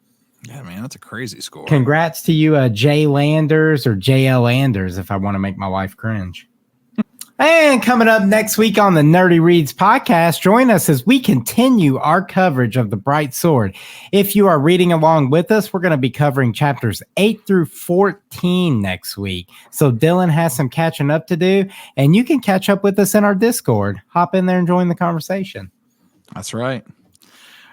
[SPEAKER 1] Yeah, man, that's a crazy score.
[SPEAKER 2] Congrats to you, Jay Landers, or JL Landers, if I want to make my wife cringe. And coming up next week on the Nerdy Reads podcast, join us as we continue our coverage of The Bright Sword. If you are reading along with us, we're going to be covering chapters 8 through 14 next week. So Dylan has some catching up to do, and you can catch up with us in our Discord. Hop in there and join the conversation.
[SPEAKER 1] That's right.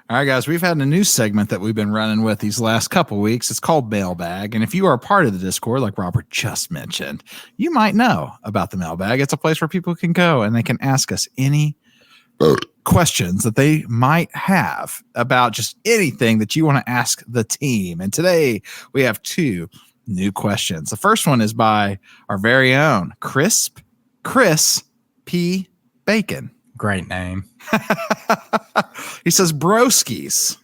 [SPEAKER 1] All right, guys, we've had a new segment that we've been running with these last couple weeks. It's called Mailbag. And if you are a part of the Discord, like Robert just mentioned, you might know about the Mailbag. It's a place where people can go and they can ask us any questions that they might have about just anything that you want to ask the team. And today we have 2 new questions. The first one is by our very own Chris P. Bacon.
[SPEAKER 2] Great name.
[SPEAKER 1] He says, broskies,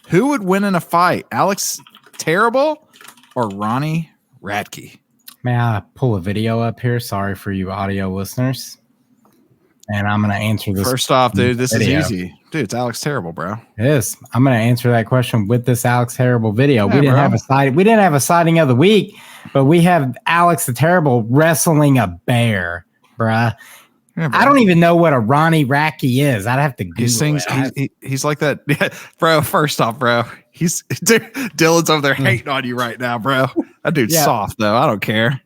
[SPEAKER 1] who would win in a fight, Alex Terrible or Ronnie Radke?
[SPEAKER 2] May I pull a video up here? Sorry for you audio listeners. And I'm going to answer this.
[SPEAKER 1] First off, dude, this
[SPEAKER 2] video.
[SPEAKER 1] is easy. Dude, it's Alex Terrible, bro.
[SPEAKER 2] It is. I'm going to answer that question with this Alex Terrible video.
[SPEAKER 1] Yeah,
[SPEAKER 2] we didn't
[SPEAKER 1] bro.
[SPEAKER 2] have a sighting. We didn't have a sighting of the week, but we have Alex the Terrible wrestling a bear, bruh.
[SPEAKER 1] Yeah, bro.
[SPEAKER 2] I don't even know what a Ronnie Radke is. I'd have to Google
[SPEAKER 1] He sings.
[SPEAKER 2] it.
[SPEAKER 1] He's like that, bro. First off, bro, Dylan's over there hating on you right now, bro. That dude's soft though. I don't care.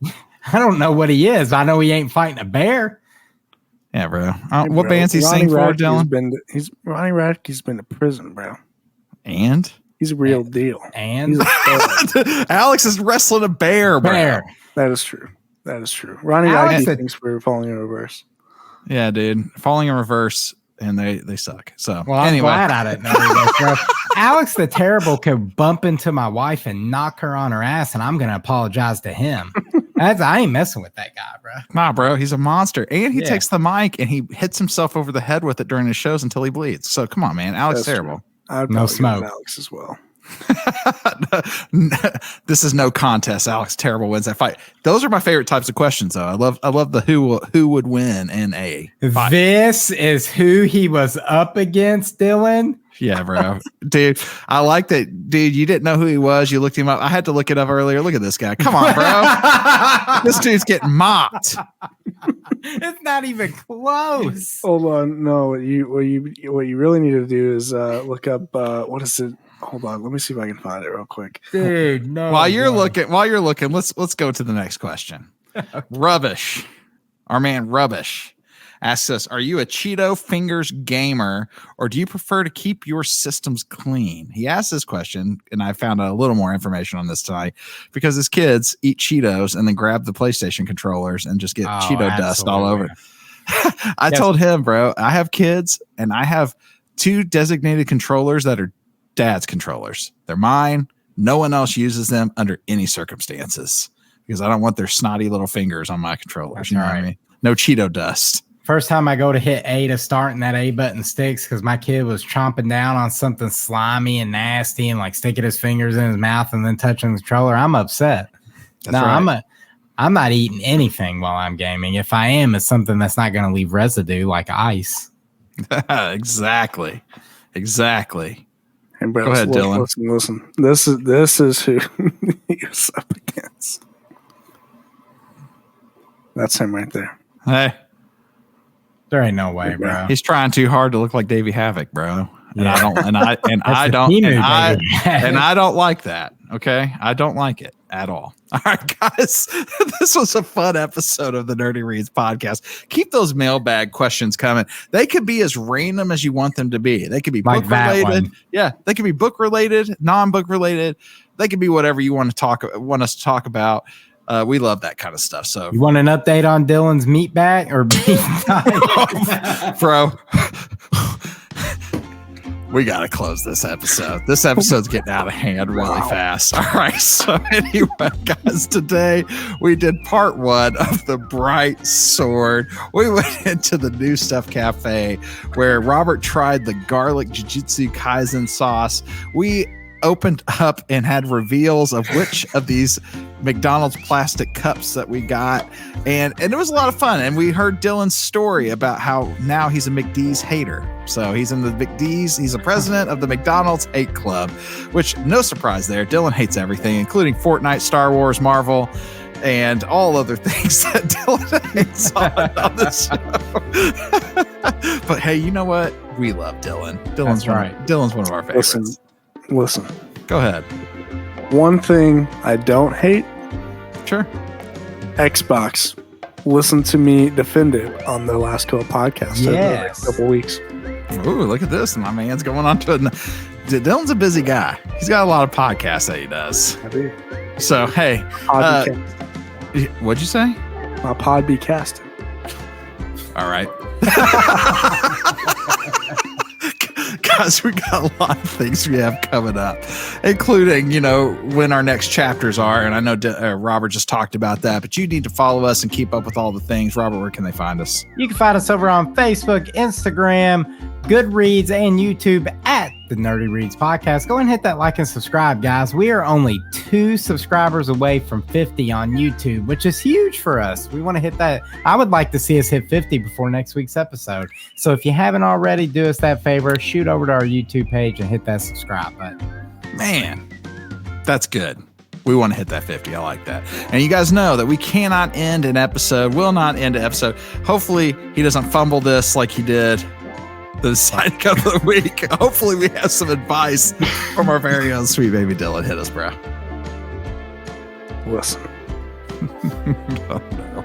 [SPEAKER 2] I don't know what he is. I know he ain't fighting a bear.
[SPEAKER 1] Yeah, bro. What bands he sing for, Dylan?
[SPEAKER 3] Ronnie Radke's been to prison, bro.
[SPEAKER 1] And
[SPEAKER 3] he's a real deal.
[SPEAKER 2] And
[SPEAKER 1] Alex is wrestling a bear, bro.
[SPEAKER 3] That is true. Ronnie
[SPEAKER 2] Alex
[SPEAKER 3] Radke thinks we're falling in reverse.
[SPEAKER 1] Yeah, dude. Falling in reverse, and they suck. So,
[SPEAKER 2] well, I'm
[SPEAKER 1] anyway.
[SPEAKER 2] glad I didn't know this, bro. Alex the Terrible could bump into my wife and knock her on her ass, and I'm going to apologize to him. I ain't messing with that guy, bro.
[SPEAKER 1] Nah, bro. He's a monster. And he takes the mic, and he hits himself over the head with it during his shows until he bleeds. So, come on, man. Alex Terrible.
[SPEAKER 3] I'd
[SPEAKER 2] no smoke.
[SPEAKER 3] Alex as well.
[SPEAKER 1] This is no contest. Alex Terrible wins that fight. Those are my favorite types of questions, though. I love the who would win in a fight.
[SPEAKER 2] This is who he was up against, Dylan.
[SPEAKER 1] Yeah, bro. Dude, I like that. Dude, you didn't know who he was. You looked him up. I had to look it up earlier. Look at this guy. Come on, bro. This dude's getting mopped.
[SPEAKER 2] It's not even close.
[SPEAKER 3] Hold on. No, what you really need to do is look up what is it? Hold on. Let me see if I can find it real quick.
[SPEAKER 2] Dude, no.
[SPEAKER 1] While you're looking, let's go to the next question. Rubbish. Our man Rubbish asks us, are you a Cheeto Fingers gamer or do you prefer to keep your systems clean? He asked this question, and I found out a little more information on this tonight because his kids eat Cheetos and then grab the PlayStation controllers and just get Cheeto dust all over. I told him, bro, I have kids and I have 2 designated controllers that are dad's controllers. They're mine. No one else uses them under any circumstances because I don't want their snotty little fingers on my controllers.
[SPEAKER 2] That's
[SPEAKER 1] you know what I mean? No Cheeto dust.
[SPEAKER 2] First time I go to hit A to start and that A button sticks because my kid was chomping down on something slimy and nasty and like sticking his fingers in his mouth and then touching the controller. I'm upset. I'm not eating anything while I'm gaming. If I am, it's something that's not going to leave residue like ice.
[SPEAKER 1] Exactly.
[SPEAKER 3] And bro,
[SPEAKER 1] go ahead, Dylan.
[SPEAKER 3] Listen. This is who he was up against. That's him right there.
[SPEAKER 1] Hey,
[SPEAKER 2] There ain't no way, bro.
[SPEAKER 1] he's trying too hard to look like Davey Havoc, bro. And I don't, and I don't like that. Okay, I don't like it at all. All right, guys, this was a fun episode of the Nerdy Reads podcast. Keep those mailbag questions coming. They could be as random as you want them to be. They could be
[SPEAKER 2] Like
[SPEAKER 1] book
[SPEAKER 2] that
[SPEAKER 1] related.
[SPEAKER 2] one.
[SPEAKER 1] Yeah, they could be book related, non-book related. They could be whatever you want us to talk about. We love that kind of stuff. So,
[SPEAKER 2] You want an update on Dylan's meat bag or beef diet?
[SPEAKER 1] bro, we got to close this episode. This episode's getting out of hand really fast. All right. So anyway, guys, today we did part 1 of The Bright Sword. We went into the New Stuff Cafe where Robert tried the garlic Jujutsu Kaisen sauce. We opened up and had reveals of which of these McDonald's plastic cups that we got, and it was a lot of fun. And we heard Dylan's story about how now he's a McD's hater. So he's in the McD's, he's a president of the McDonald's Hate Club, which no surprise there. Dylan hates everything, including Fortnite, Star Wars, Marvel, and all other things that Dylan hates on this show. But hey, you know what? We love Dylan. Dylan's one of our favorites.
[SPEAKER 3] Listen.
[SPEAKER 1] Go ahead.
[SPEAKER 3] One thing I don't hate.
[SPEAKER 1] Sure.
[SPEAKER 3] Xbox. Listen to me defend it on the Last Call podcast over the next couple weeks.
[SPEAKER 1] Ooh, look at this. My man's going on to Dylan's a busy guy. He's got a lot of podcasts that he does.
[SPEAKER 3] I do.
[SPEAKER 1] So, hey. What'd you say?
[SPEAKER 3] My pod be casting.
[SPEAKER 1] All right. Guys, we got a lot of things we have coming up, including, when our next chapters are. And I know Robert just talked about that, but you need to follow us and keep up with all the things. Robert, where can they find us?
[SPEAKER 2] You can find us over on Facebook, Instagram, Goodreads, and YouTube at the Nerdy Reads Podcast. Go and hit that like and subscribe, guys. We are only 2 subscribers away from 50 on YouTube, which is huge for us. We want to hit that. I would like to see us hit 50 before next week's episode. So if you haven't already, do us that favor. Shoot over to our YouTube page and hit that subscribe button.
[SPEAKER 1] Man, that's good. We want to hit that 50. I like that. And you guys know that we cannot end an episode, will not end an episode. Hopefully he doesn't fumble this like he did the side of the week. Hopefully we have some advice from our very own sweet baby Dylan. Hit us, bro.
[SPEAKER 3] Listen.
[SPEAKER 1] Oh, no.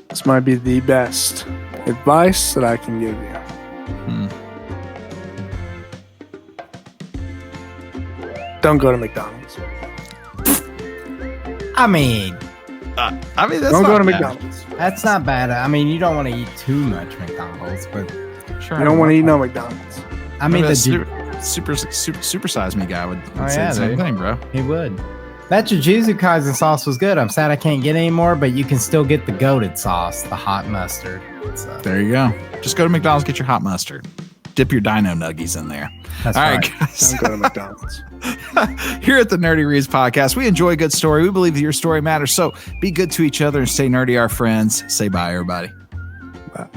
[SPEAKER 3] This might be the best advice that I can give you. Don't go to McDonald's.
[SPEAKER 2] I mean,
[SPEAKER 1] that's
[SPEAKER 3] don't go to McDonald's.
[SPEAKER 2] That's not bad. I mean, you don't want to eat too much McDonald's, but
[SPEAKER 1] Sure.
[SPEAKER 3] You don't want to eat no McDonald's.
[SPEAKER 2] I mean, the
[SPEAKER 1] super size me guy would say the same thing, bro.
[SPEAKER 2] He would. That Jujutsu Kaisen sauce was good. I'm sad I can't get any more, but you can still get the goated sauce, the hot mustard. So.
[SPEAKER 1] There you go. Just go to McDonald's, get your hot mustard. Dip your dino nuggies in there.
[SPEAKER 2] That's
[SPEAKER 1] all
[SPEAKER 2] right,
[SPEAKER 1] guys.
[SPEAKER 3] Don't go to McDonald's.
[SPEAKER 1] Here at the Nerdy Reads Podcast, we enjoy a good story. We believe that your story matters. So be good to each other and stay nerdy, our friends. Say bye, everybody.
[SPEAKER 3] Bye.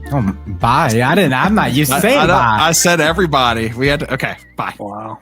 [SPEAKER 2] Oh, bye. I'm not used to saying bye.
[SPEAKER 1] I said everybody. We had to. Okay. Bye.
[SPEAKER 3] Wow.